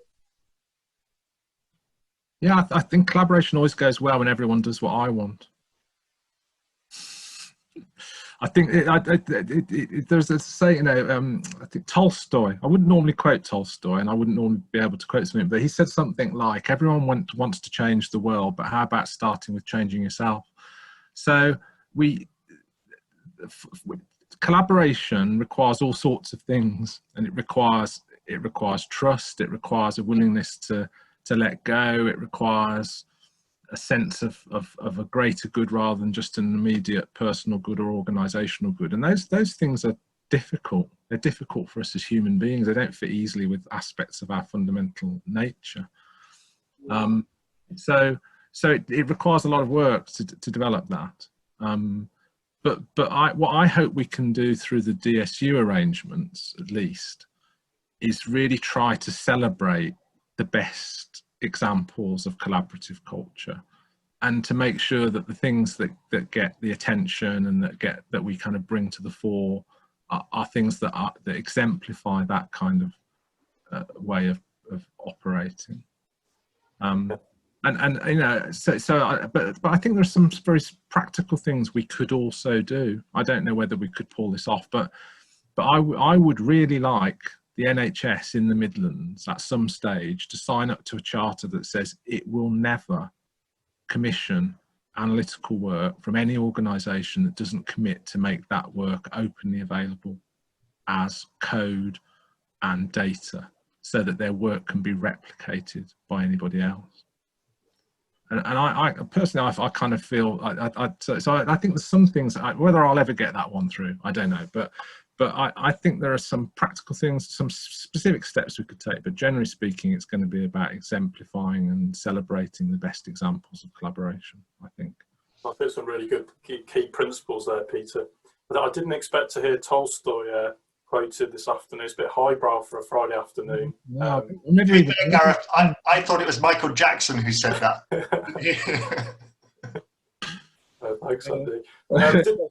Speaker 6: Yeah, I think collaboration always goes well when everyone does what I want. I think there's a saying, I think Tolstoy, I wouldn't normally quote Tolstoy and I wouldn't normally be able to quote something, but he said something like, everyone wants to change the world, but how about starting with changing yourself? So collaboration requires all sorts of things, and it requires trust, it requires a willingness to let go, it requires a sense of a greater good rather than just an immediate personal good or organisational good. And those things are difficult. They're difficult for us as human beings. They don't fit easily with aspects of our fundamental nature. So it requires a lot of work to develop that. But what I hope we can do through the DSU arrangements, at least, is really try to celebrate the best examples of collaborative culture, and to make sure that the things that get the attention and that we kind of bring to the fore are things that exemplify that kind of way of operating. But I think there's some very practical things we could also do. I don't know whether we could pull this off, but I would really like the NHS in the Midlands at some stage to sign up to a charter that says it will never commission analytical work from any organisation that doesn't commit to make that work openly available as code and data, so that their work can be replicated by anybody else. And I personally, I kind of feel, so I think there's some things, whether I'll ever get that one through, I don't know, but I think there are some practical things, some specific steps we could take, but generally speaking, it's going to be about exemplifying and celebrating the best examples of collaboration, I think.
Speaker 2: I think some really good key principles there, Peter. But I didn't expect to hear Tolstoy quoted this afternoon. It's a bit highbrow for a Friday afternoon.
Speaker 5: Gareth, I thought it was Michael Jackson who said that.
Speaker 2: Thanks, Andy.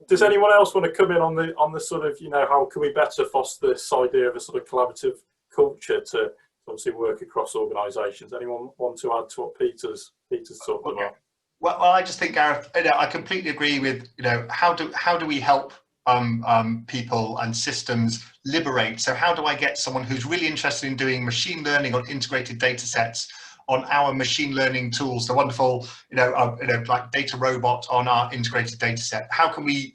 Speaker 2: Does anyone else want to come in on the sort of, how can we better foster this idea of a sort of collaborative culture to obviously work across organisations? Anyone want to add to what Peter's talking about?
Speaker 5: Well, I just think, Gareth, I completely agree with, how do we help people and systems liberate? So how do I get someone who's really interested in doing machine learning on integrated data sets on our machine learning tools, the wonderful, like Data Robot on our integrated data set? How can we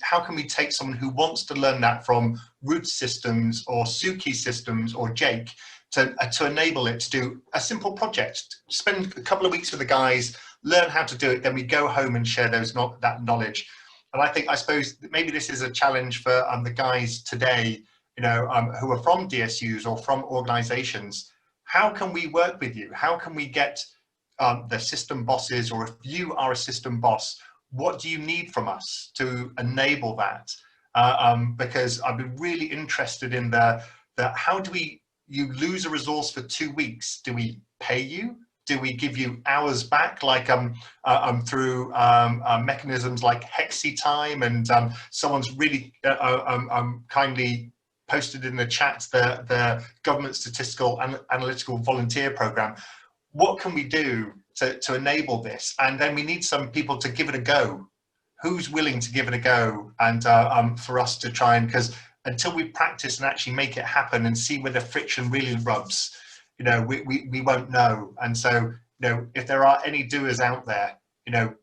Speaker 5: take someone who wants to learn that from Ruth systems or Suki systems or Jake to enable it to do a simple project, spend a couple of weeks with the guys, learn how to do it, then we go home and share that knowledge. And I suppose maybe this is a challenge for the guys today, who are from DSUs or from organizations. How can we work with you? How can we get the system bosses, or if you are a system boss, what do you need from us to enable that? Because I've been really interested in the how do you lose a resource for 2 weeks? Do we pay you? Do we give you hours back, like through mechanisms like Hexi time? And someone's really kindly posted in the chat the government statistical and analytical volunteer program. What can we do to enable this? And then we need some people to give it a go, who's willing to give it a go, and for us to try and, because until we practice and actually make it happen and see where the friction really rubs, you know, we won't know. And so, you know, if there are any doers out there, you know,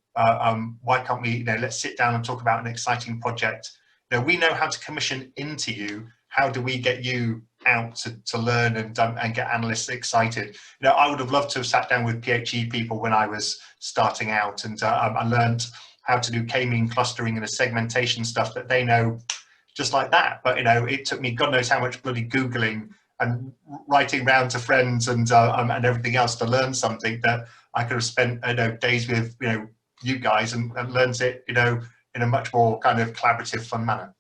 Speaker 5: why can't we, you know, let's sit down and talk about an exciting project. You know, we know how to commission into you. How do we get you out to learn and get analysts excited? You know, I would have loved to have sat down with PHE people when I was starting out, and I learned how to do k-mean clustering and the segmentation stuff that they know just like that. But, you know, it took me God knows how much bloody Googling and writing round to friends and everything else to learn something that I could have spent, you know, days with, you know, you guys and learned it, you know, in a much more kind of collaborative, fun manner.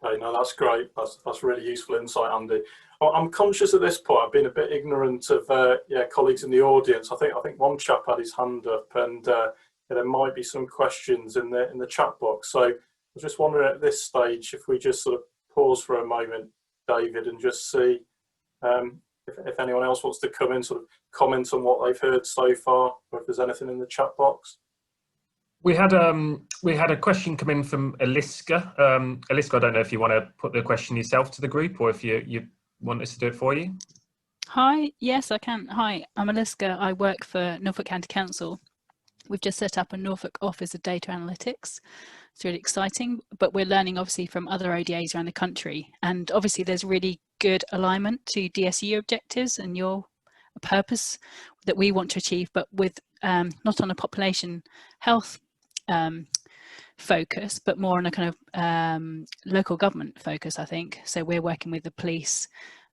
Speaker 2: Okay, no, that's great. That's really useful insight, Andy. I'm conscious at this point I've been a bit ignorant of colleagues in the audience. I think one chap had his hand up, and there might be some questions in the chat box. So I was just wondering at this stage if we just sort of pause for a moment, David, and just see if anyone else wants to come in, sort of comment on what they've heard so far, or if there's anything in the chat box.
Speaker 1: We had a question come in from Eliska. Eliska, I don't know if you want to put the question yourself to the group, or if you want us to do it for you.
Speaker 8: Hi, yes, I can. Hi, I'm Eliska. I work for Norfolk County Council. We've just set up a Norfolk Office of Data Analytics. It's really exciting, but we're learning obviously from other ODAs around the country. And obviously there's really good alignment to DSU objectives and your purpose that we want to achieve, but with not on a population health focus, but more on a kind of local government focus, I think. So we're working with the police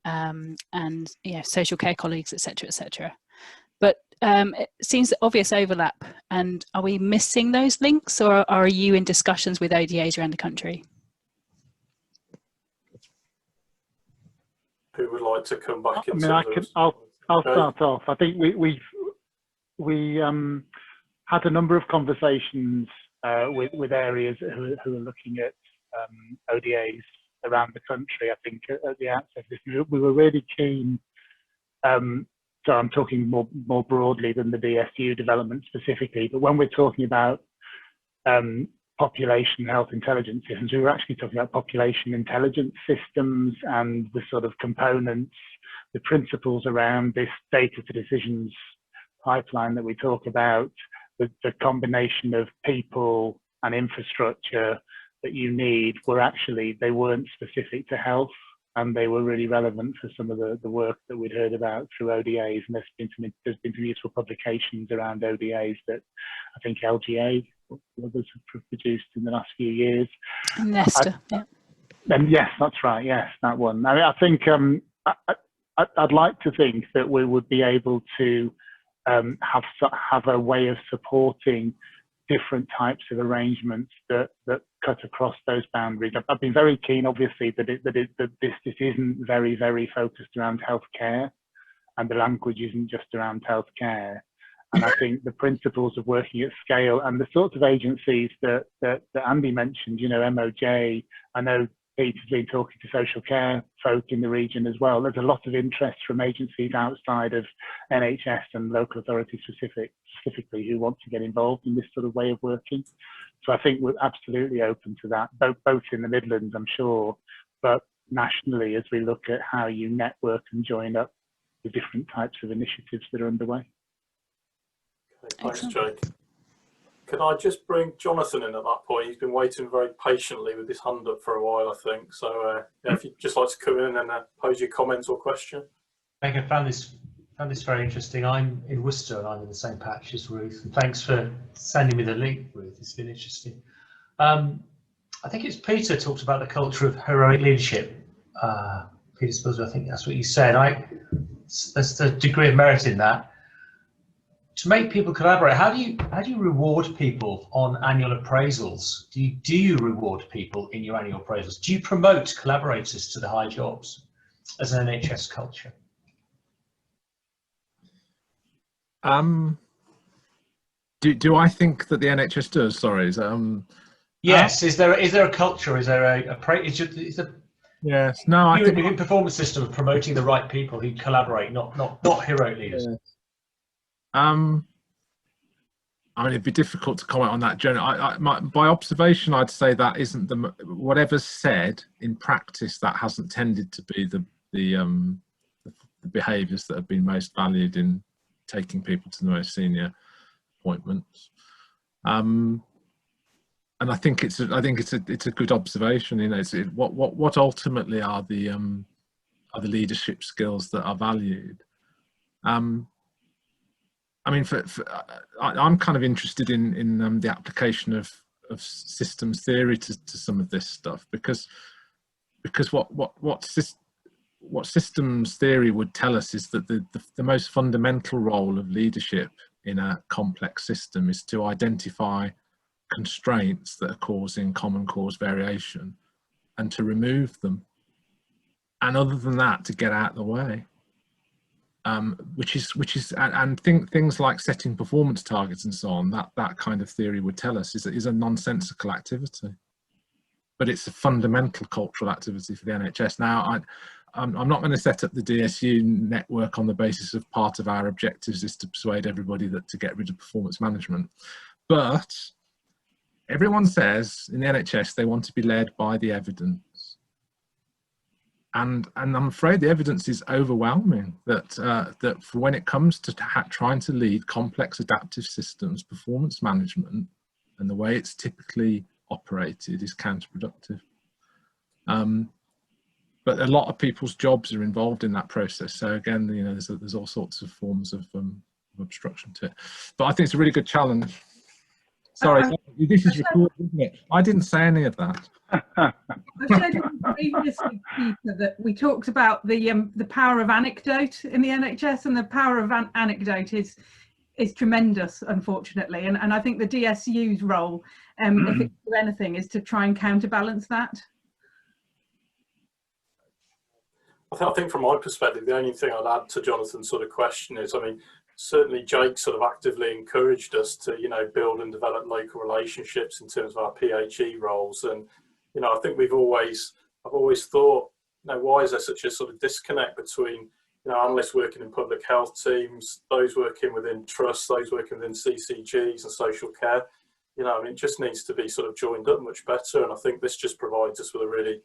Speaker 8: and social care colleagues, etc., etc. But it seems obvious overlap. And are we missing those links, or are you in discussions with ODAs around the country?
Speaker 2: Who would like to come back?
Speaker 7: I'll start off. I think we had a number of conversations with areas who are looking at ODAs around the country. I think at the outset of this, we were really keen. So I'm talking more broadly than the DSU development specifically, but when we're talking about population health intelligence systems, we were actually talking about population intelligence systems and the sort of components, the principles around this data to decisions pipeline that we talk about, the combination of people and infrastructure that you need they weren't specific to health, and they were really relevant for some of the work that we'd heard about through ODAs. And there's been some useful publications around ODAs that I think LGA others have produced in the last few years.
Speaker 8: Nesta, yeah.
Speaker 7: And yes, that's right. Yes, that one. I mean, I think I'd like to think that we would be able to have a way of supporting different types of arrangements that cut across those boundaries. I've been very keen, obviously, that this isn't very focused around healthcare, and the language isn't just around healthcare. And I think the principles of working at scale and the sorts of agencies that Andy mentioned, you know, MOJ, I know Peter's been talking to social care folk in the region as well. There's a lot of interest from agencies outside of NHS and local authorities specifically who want to get involved in this sort of way of working. So I think we're absolutely open to that, both in the Midlands, I'm sure, but nationally as we look at how you network and join up the different types of initiatives that are underway.
Speaker 2: Okay, thanks, Jake. Can I just bring Jonathan in at that point? He's been waiting very patiently with his hand up for a while, I think. So if you'd just like to come in and pose your comments or question.
Speaker 9: I found this very interesting. I'm in Worcester and I'm in the same patch as Ruth. And thanks for sending me the link, Ruth. It's been interesting. I think it's Peter talked about the culture of heroic leadership. Peter Spilsbury, I think that's what you said. There's a degree of merit in that. To make people collaborate, how do you reward people on annual appraisals? Do you reward people in your annual appraisals? Do you promote collaborators to the high jobs as an NHS culture?
Speaker 6: Do I think that the NHS does? Sorry,
Speaker 9: yes. Is there a culture? Is there
Speaker 6: yes. No. I think
Speaker 9: a performance system of promoting the right people who collaborate, not heroic leaders.
Speaker 6: Yeah. I mean, it'd be difficult to comment on that. By observation, I'd say that isn't whatever's said in practice. That hasn't tended to be the behaviours that have been most valued in taking people to the most senior appointments. And I think it's a good observation. You know, what ultimately are the leadership skills that are valued. I mean, I'm kind of interested in the application of systems theory to some of this stuff, because what systems theory would tell us is that the most fundamental role of leadership in a complex system is to identify constraints that are causing common cause variation and to remove them, and other than that, to get out of the way. Things like setting performance targets and so on, that kind of theory would tell us is a nonsensical activity, but it's a fundamental cultural activity for the NHS. Now, I'm not going to set up the DSU network on the basis of part of our objectives is to persuade everybody to get rid of performance management, but everyone says in the NHS they want to be led by the evidence. And I'm afraid the evidence is overwhelming that for when it comes to trying to lead complex adaptive systems, performance management and the way it's typically operated is counterproductive. But a lot of people's jobs are involved in that process. So again, you know, there's all sorts of forms of obstruction to it. But I think it's a really good challenge. Sorry, this is recorded, isn't it? I didn't say any of that.
Speaker 3: I said previously, Peter, that we talked about the power of anecdote in the NHS, and the power of anecdote is tremendous, unfortunately. And I think the DSU's role, if it's do anything, is to try and counterbalance that.
Speaker 2: I think from my perspective, the only thing I'd add to Jonathan's sort of question is, I mean, certainly Jake sort of actively encouraged us to, you know, build and develop local relationships in terms of our PHE roles. And, you know, I think I've always thought, you know, why is there such a sort of disconnect between, you know, analysts working in public health teams, those working within trusts, those working within CCGs and social care? You know, I mean, it just needs to be sort of joined up much better. And I think this just provides us with a really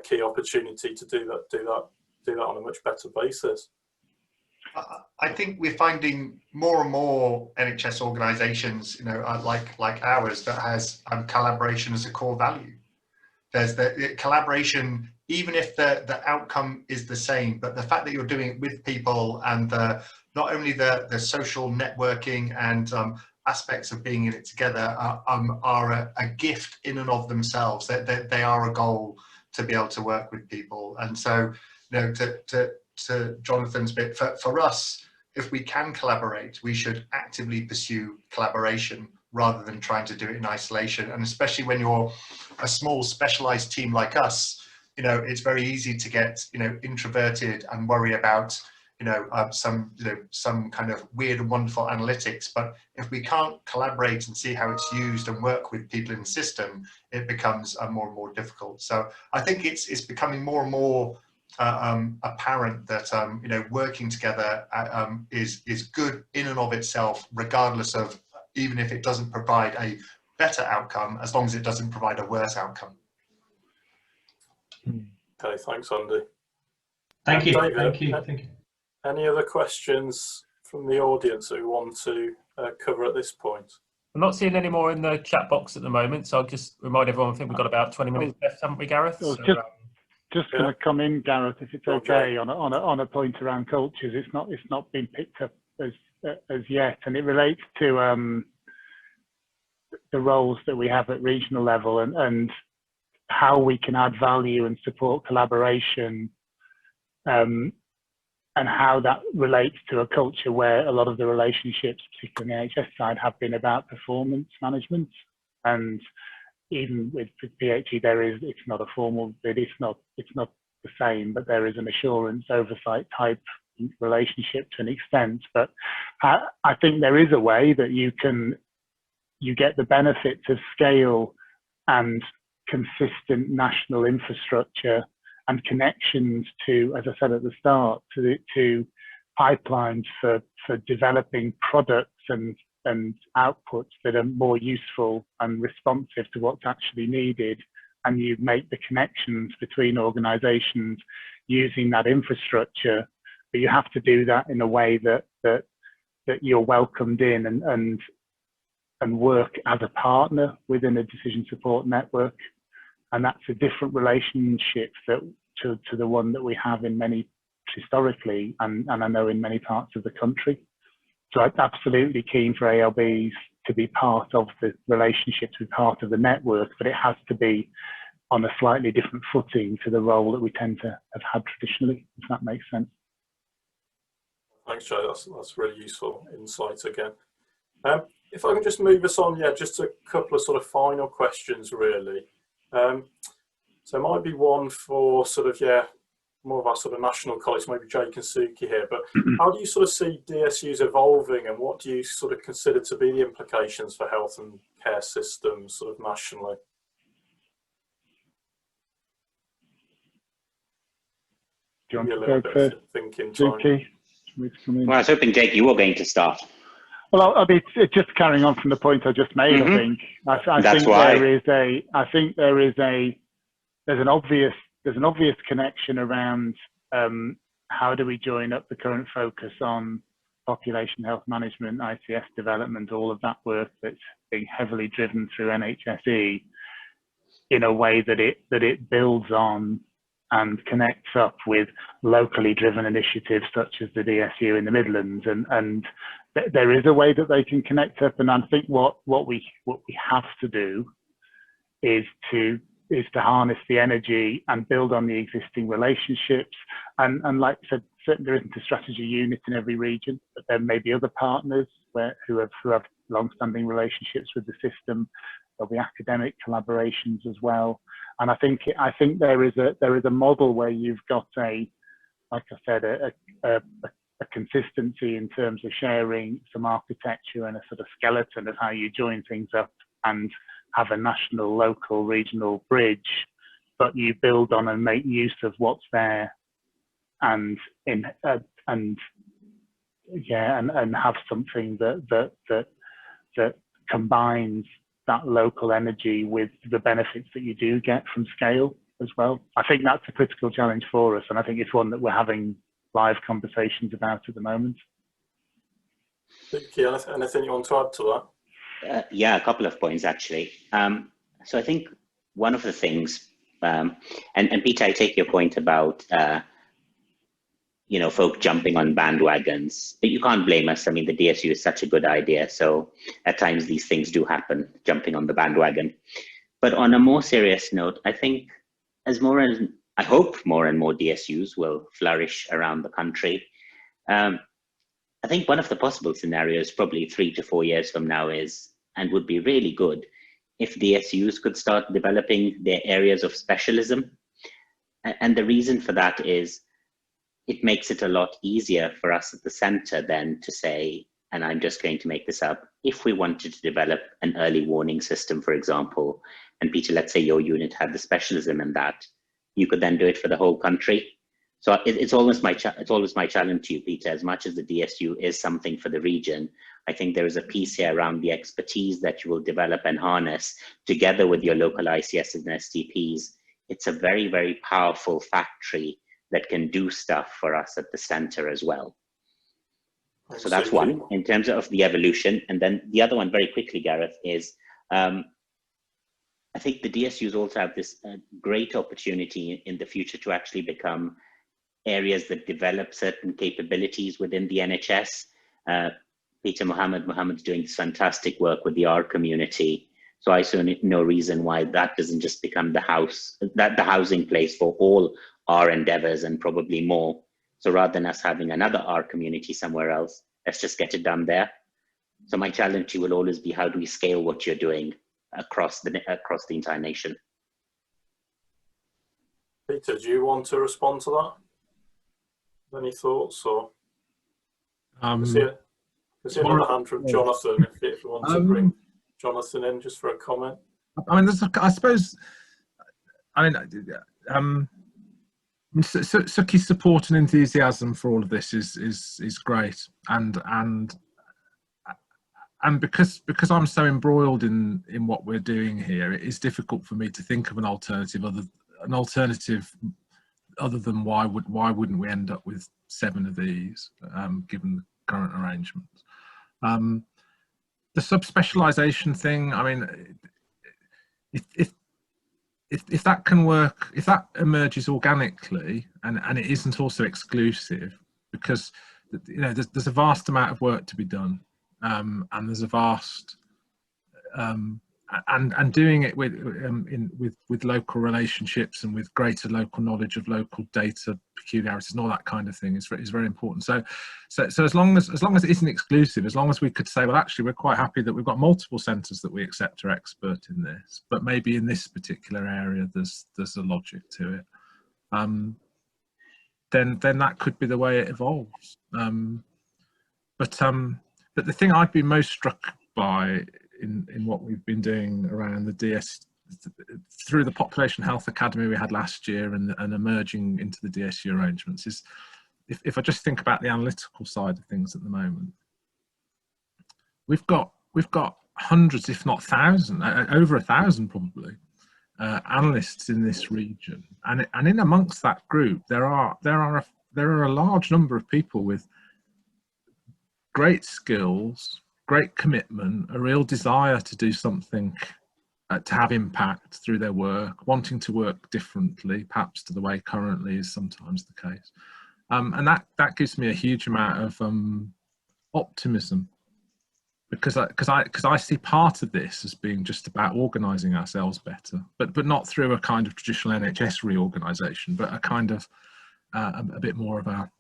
Speaker 2: key opportunity to do that on a much better basis.
Speaker 5: I think we're finding more and more NHS organisations, you know, like ours, that has collaboration as a core value. There's the collaboration, even if the outcome is the same, but the fact that you're doing it with people, and not only the social networking and aspects of being in it together are a gift in and of themselves. They are a goal to be able to work with people. And so, you know, to Jonathan's bit, for us, if we can collaborate, we should actively pursue collaboration rather than trying to do it in isolation. And especially when you're a small specialized team like us, you know, it's very easy to get, you know, introverted and worry about, you know, some kind of weird and wonderful analytics. But if we can't collaborate and see how it's used and work with people in the system, it becomes more and more difficult. So I think it's becoming more and more apparent that you know, working together is good in and of itself, regardless of, even if it doesn't provide a better outcome, as long as it doesn't provide a worse outcome.
Speaker 2: Okay, thanks, Andy.
Speaker 9: Thank you.
Speaker 2: David,
Speaker 9: Thank you. Thank you.
Speaker 2: Any other questions from the audience that we want to cover at this point?
Speaker 1: I'm not seeing any more in the chat box at the moment, so I'll just remind everyone, I think we've got about 20 minutes left, haven't we, Gareth? So,
Speaker 7: just going to come in, Gareth, if it's okay, on a point around cultures. It's not been picked up as yet, and it relates to the roles that we have at regional level, and how we can add value and support collaboration, and how that relates to a culture where a lot of the relationships, particularly on the NHS side, have been about performance management. And even with PHE, it's not a formal bid, it's not the same, but there is an assurance oversight type relationship to an extent. But I think there is a way that you get the benefits of scale and consistent national infrastructure and connections to, as I said at the start, to pipelines for developing products and and outputs that are more useful and responsive to what's actually needed, and you make the connections between organisations using that infrastructure. But you have to do that in a way that you're welcomed in and work as a partner within a decision support network. And that's a different relationship to the one that we have in many historically, and I know in many parts of the country. So I'm absolutely keen for ALBs to be part of the relationship, to be part of the network, but it has to be on a slightly different footing to the role that we tend to have had traditionally, if that makes sense.
Speaker 2: Thanks, Joe. That's really useful insight again. If I can just move us on, just a couple of sort of final questions, really. So it might be one for sort of, more of our sort of national colleagues, maybe Jake and Suki here, but how do you sort of see DSUs evolving, and what do you sort of consider to be the implications for health and care systems sort of nationally?
Speaker 7: Do you want to go first, Suki?
Speaker 4: Well, I was hoping, Jake, you were going to start.
Speaker 7: Well, I'll be just carrying on from the point I just made. I think there's an obvious connection around how do we join up the current focus on population health management, ICS development, all of that work that's being heavily driven through NHSE in a way that it builds on and connects up with locally driven initiatives such as the DSU in the Midlands, and there is a way that they can connect up. And I think what we have to do is to harness the energy and build on the existing relationships. And like I said, certainly there isn't a strategy unit in every region, but there may be other partners who have long-standing relationships with the system. There'll be academic collaborations as well. And I think there is a model where you've got a consistency in terms of sharing some architecture and a sort of skeleton of how you join things up and have a national, local, regional bridge, but you build on and make use of what's there, and have something that combines that local energy with the benefits that you do get from scale as well. I think that's a critical challenge for us, and I think it's one that we're having live conversations about at the moment.
Speaker 2: Vicky, anything you want to add to that?
Speaker 4: Yeah, a couple of points actually. So I think one of the things, and Peter, I take your point about folk jumping on bandwagons, but you can't blame us. I mean, the DSU is such a good idea, so at times these things do happen, jumping on the bandwagon. But on a more serious note, I think I hope more and more DSUs will flourish around the country. I think one of the possible scenarios, probably 3 to 4 years from now, and would be really good if DSUs could start developing their areas of specialism. And the reason for that is it makes it a lot easier for us at the centre then to say, and I'm just going to make this up, if we wanted to develop an early warning system, for example, and Peter, let's say your unit had the specialism in that, you could then do it for the whole country. So it's always my challenge to you, Peter. As much as the DSU is something for the region, I think there is a piece here around the expertise that you will develop and harness together with your local ICS and STPs. It's a very, very powerful factory that can do stuff for us at the centre as well. So that's one in terms of the evolution. And then the other one, very quickly, Gareth, is I think the DSUs also have this great opportunity in the future to actually become areas that develop certain capabilities within the NHS. Peter Mohammed's doing fantastic work with the R community. So I see no reason why that doesn't just become the housing place for all our endeavors and probably more. So rather than us having another R community somewhere else, let's just get it done there. So my challenge to you will always be, how do we scale what you're doing across the entire nation?
Speaker 2: Peter, do you want to respond to that? Any thoughts? Or I see another hand from Jonathan, if you want to bring Jonathan in just for a comment.
Speaker 6: I mean, I suppose, Suki's support and enthusiasm for all of this is great, and and because I'm so embroiled in what we're doing here, it is difficult for me to think of an alternative other than why wouldn't we end up with 7 of these, given the current arrangements. The subspecialisation thing, I mean, if that can work, if that emerges organically, and it isn't also exclusive, because there's a vast amount of work to be done, and there's a vast and doing it with local relationships and with greater local knowledge of local data peculiarities and all that kind of thing is very important. So as long as it isn't exclusive, as long as we could say, well, actually we're quite happy that we've got multiple centres that we accept are expert in this, but maybe in this particular area there's a logic to it, then that could be the way it evolves. But the thing I'd be most struck by in what we've been doing around the DS through the Population Health Academy we had last year and emerging into the DSU arrangements is, if I just think about the analytical side of things at the moment, we've got hundreds, if not thousands, over 1,000 probably, analysts in this region, and in amongst that group there are a large number of people with great skills, great commitment, a real desire to do something, to have impact through their work, wanting to work differently, perhaps to the way currently is sometimes the case. And that gives me a huge amount of optimism, because I see part of this as being just about organising ourselves better, but not through a kind of traditional NHS reorganisation, but a kind of a bit more of a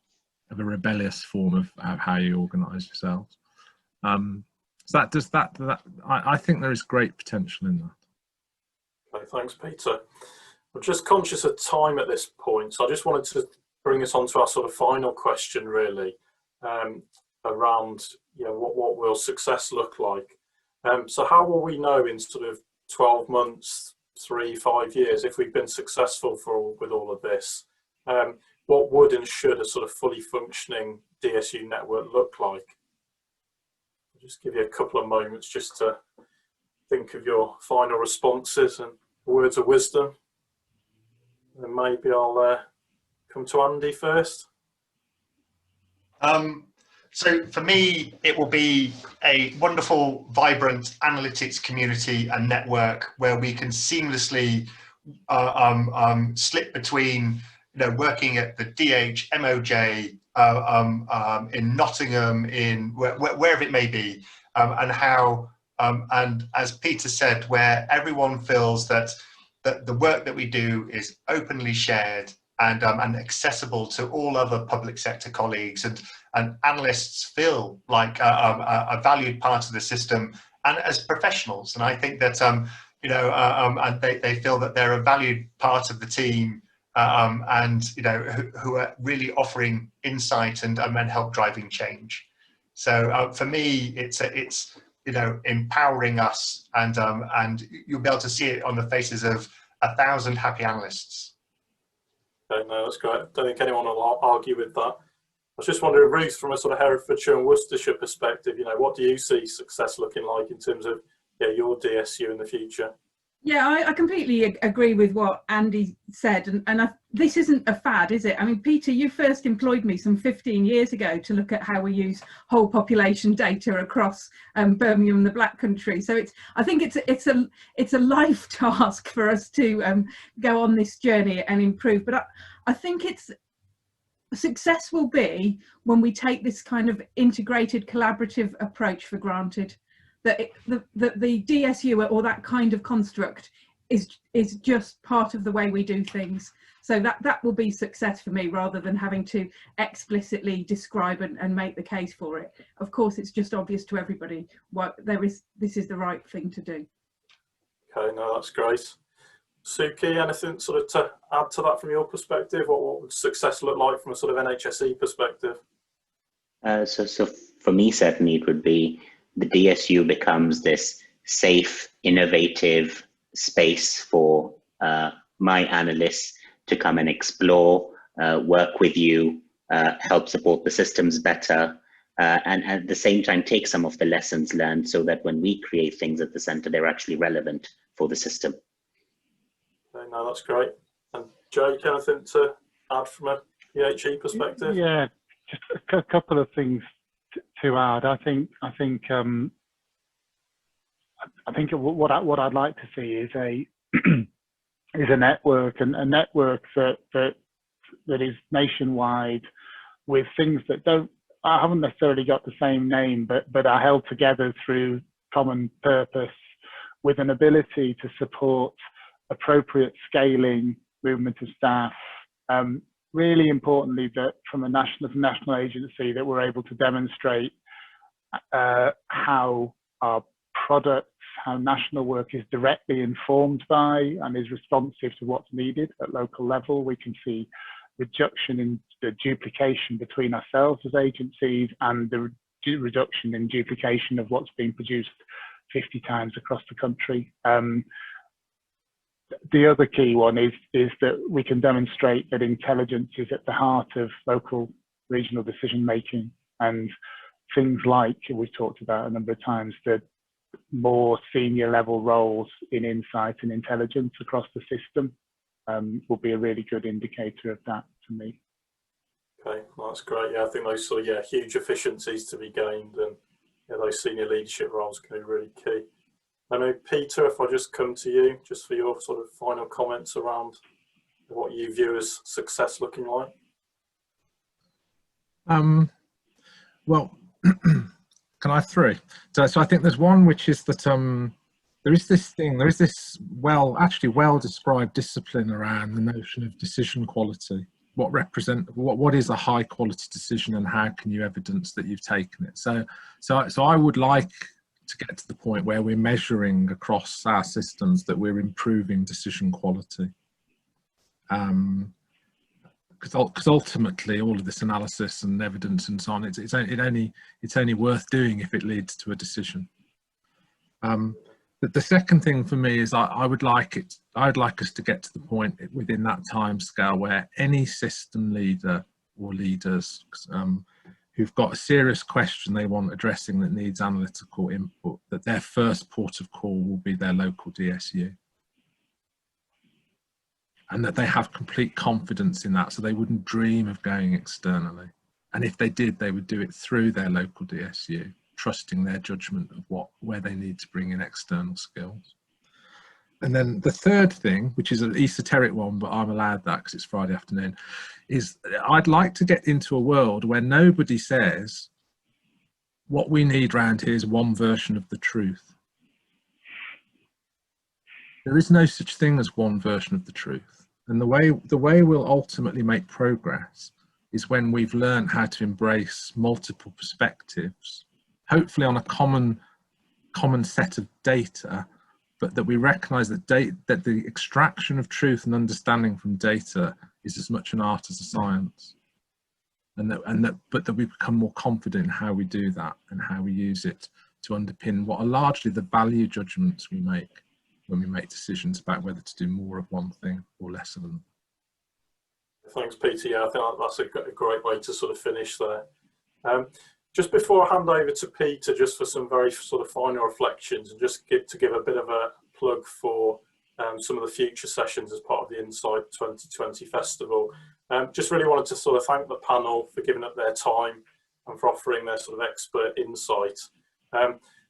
Speaker 6: rebellious form of how you organise yourselves. So I think there is great potential in that.
Speaker 2: Okay, thanks, Peter. I'm just conscious of time at this point, so I just wanted to bring us on to our sort of final question, really, around what will success look like. So how will we know in sort of 12 months, 3-5 years, if we've been successful with all of this? What would and should a sort of fully functioning DSU network look like? I'll just give you a couple of moments just to think of your final responses and words of wisdom. And maybe I'll come to Andi first.
Speaker 5: So for me, it will be a wonderful, vibrant analytics community and network where we can seamlessly slip between working at the DH, MOJ, in Nottingham, in wherever it may be, and how, and as Peter said, where everyone feels that the work that we do is openly shared and accessible to all other public sector colleagues, and analysts feel like a valued part of the system and as professionals. And I think that and they feel that they're a valued part of the team. And who are really offering insight and help driving change. So for me, it's empowering us, and you'll be able to see it on the faces of 1,000 happy analysts.
Speaker 2: Okay, no, that's great. I don't think anyone will argue with that. I was just wondering, Ruth, from a sort of Herefordshire and Worcestershire perspective, what do you see success looking like in terms of your DSU in the future?
Speaker 3: Yeah, I completely agree with what Andi said, and this isn't a fad, is it? I mean, Peter, you first employed me some 15 years ago to look at how we use whole population data across Birmingham and the Black Country. So I think it's a life task for us to go on this journey and improve. But I think success will be when we take this kind of integrated, collaborative approach for granted. That the DSU or that kind of construct is just part of the way we do things. So that will be success for me, rather than having to explicitly describe and make the case for it. Of course, it's just obvious to everybody this is the right thing to do.
Speaker 2: Okay, no, that's great. Suki, anything sort of to add to that from your perspective? What would success look like from a sort of NHSE perspective?
Speaker 4: So for me, certainly it would be the DSU becomes this safe, innovative space for my analysts to come and explore, work with you, help support the systems better, and at the same time take some of the lessons learned so that when we create things at the centre, they're actually relevant for the system.
Speaker 2: Okay, no, that's great. And Jake, anything to add from a PHE perspective?
Speaker 7: Yeah, just a couple of things to add. I think what I'd like to see is a network, and a network that is nationwide, with things that haven't necessarily got the same name, but are held together through common purpose, with an ability to support appropriate scaling, movement of staff. Really importantly, that from a national agency, that we're able to demonstrate how our products, how national work is directly informed by and is responsive to what's needed at local level. We can see reduction in the duplication between ourselves as agencies, and the reduction in duplication of what's being produced 50 times across the country. The other key one is that we can demonstrate that intelligence is at the heart of local regional decision making, and things like we've talked about a number of times, that more senior level roles in insight and intelligence across the system will be a really good indicator of that to me.
Speaker 2: Okay, well, that's great. Yeah, I think those sort of huge efficiencies to be gained, and those senior leadership roles can be really key. I know, Peter, if I just come to you just for your sort of final comments around what you view as success looking like.
Speaker 6: Well, can I have three? So I think there's one, which is that there is this well described discipline around the notion of decision quality. What is a high quality decision, and how can you evidence that you've taken it? So I would like to get to the point where we're measuring across our systems that we're improving decision quality. Because ultimately all of this analysis and evidence and so on, it's only worth doing if it leads to a decision. But the second thing for me is I'd like us to get to the point within that time scale where any system leader or leaders who've got a serious question they want addressing that needs analytical input, that their first port of call will be their local DSU. And that they have complete confidence in that, so they wouldn't dream of going externally. And if they did, they would do it through their local DSU, trusting their judgment of where they need to bring in external skills. And then the third thing, which is an esoteric one, but I'm allowed that because it's Friday afternoon, is I'd like to get into a world where nobody says, what we need round here is one version of the truth. There is no such thing as one version of the truth. And the way we'll ultimately make progress is when we've learned how to embrace multiple perspectives, hopefully on a common set of data, but that we recognize that the extraction of truth and understanding from data is as much an art as a science. But that we become more confident in how we do that and how we use it to underpin what are largely the value judgments we make when we make decisions about whether to do more of one thing or less of them.
Speaker 2: Thanks, Peter. Yeah, I think that's a great way to sort of finish there. Just before I hand over to Peter, just for some very sort of final reflections, and just to give a bit of a plug for some of the future sessions as part of the Insight 2020 Festival. Just really wanted to sort of thank the panel for giving up their time and for offering their sort of expert insight.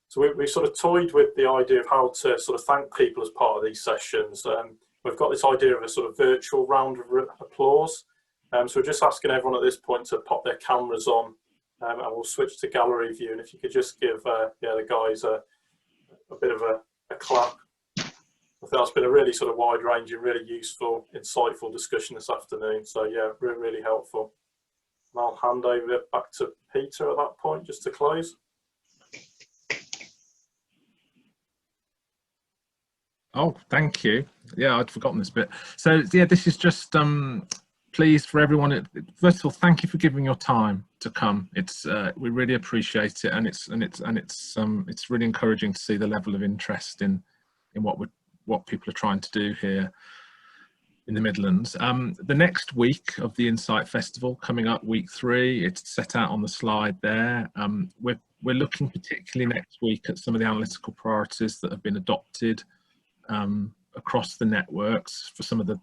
Speaker 2: So we sort of toyed with the idea of how to sort of thank people as part of these sessions. We've got this idea of a sort of virtual round of applause. So we're just asking everyone at this point to pop their cameras on, and we'll switch to gallery view. And if you could just give the guys a bit of a clap. I think that's been a really sort of wide-ranging, really useful, insightful discussion this afternoon. So yeah, really helpful. And I'll hand over back to Peter at that point, just to close.
Speaker 6: Oh, thank you. Yeah, I'd forgotten this bit. So yeah, this is just please for everyone. First of all, thank you for giving your time to come. It's we really appreciate it, and it's really encouraging to see the level of interest in what people are trying to do here. in the Midlands. The next week of the Insight Festival coming up, week 3, it's set out on the slide there. We're looking particularly next week at some of the analytical priorities that have been adopted across the networks for some of the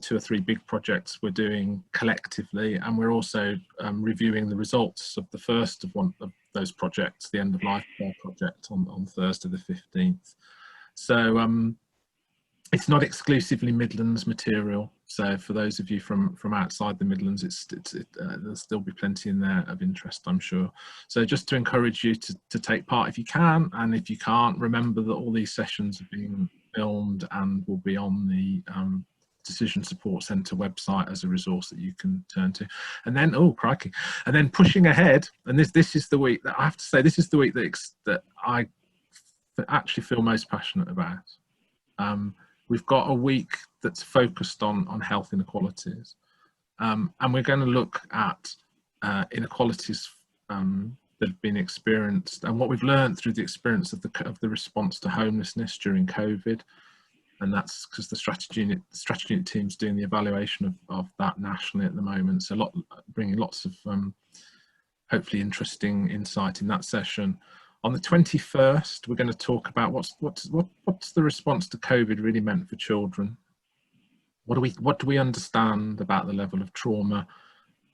Speaker 6: 2 or 3 big projects we're doing collectively, and we're also reviewing the results of the first of one of those projects, the End of Life Care project, on Thursday the 15th. So it's not exclusively Midlands material. So for those of you from outside the Midlands, there'll still be plenty in there of interest, I'm sure. So just to encourage you to take part if you can, and if you can't, remember that all these sessions are being filmed and will be on the Decision Support Centre website as a resource that you can turn to. And then, oh crikey, and then pushing ahead, and this is the week that I have to say, this is the week that I actually feel most passionate about. We've got a week that's focused on health inequalities, and we're going to look at inequalities that have been experienced and what we've learned through the experience of the response to homelessness during COVID. And that's because the strategy unit team's doing the evaluation of that nationally at the moment. So bringing lots of hopefully interesting insight in that session. On the 21st, we're going to talk about what's the response to COVID really meant for children. What do we understand about the level of trauma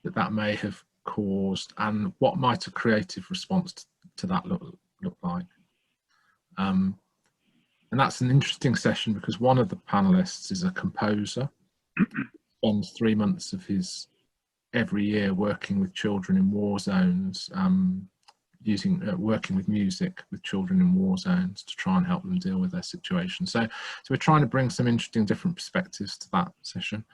Speaker 6: that may have caused, and what might a creative response to that look like? And that's an interesting session because one of the panelists is a composer, spends 3 months of his every year working with children in war zones, working with music with children in war zones to try and help them deal with their situation. So we're trying to bring some interesting different perspectives to that session.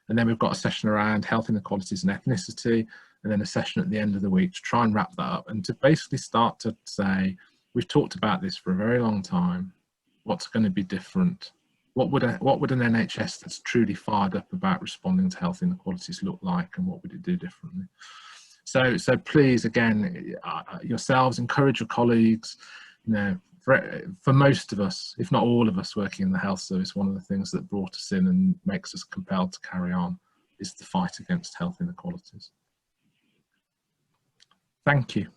Speaker 6: And then we've got a session around health inequalities and ethnicity, and then a session at the end of the week to try and wrap that up and to basically start to say, we've talked about this for a very long time. What's going to be different? What would an NHS that's truly fired up about responding to health inequalities look like, and what would it do differently? So please, again, yourselves, encourage your colleagues. You know, for most of us, if not all of us working in the health service, one of the things that brought us in and makes us compelled to carry on is the fight against health inequalities. Thank you.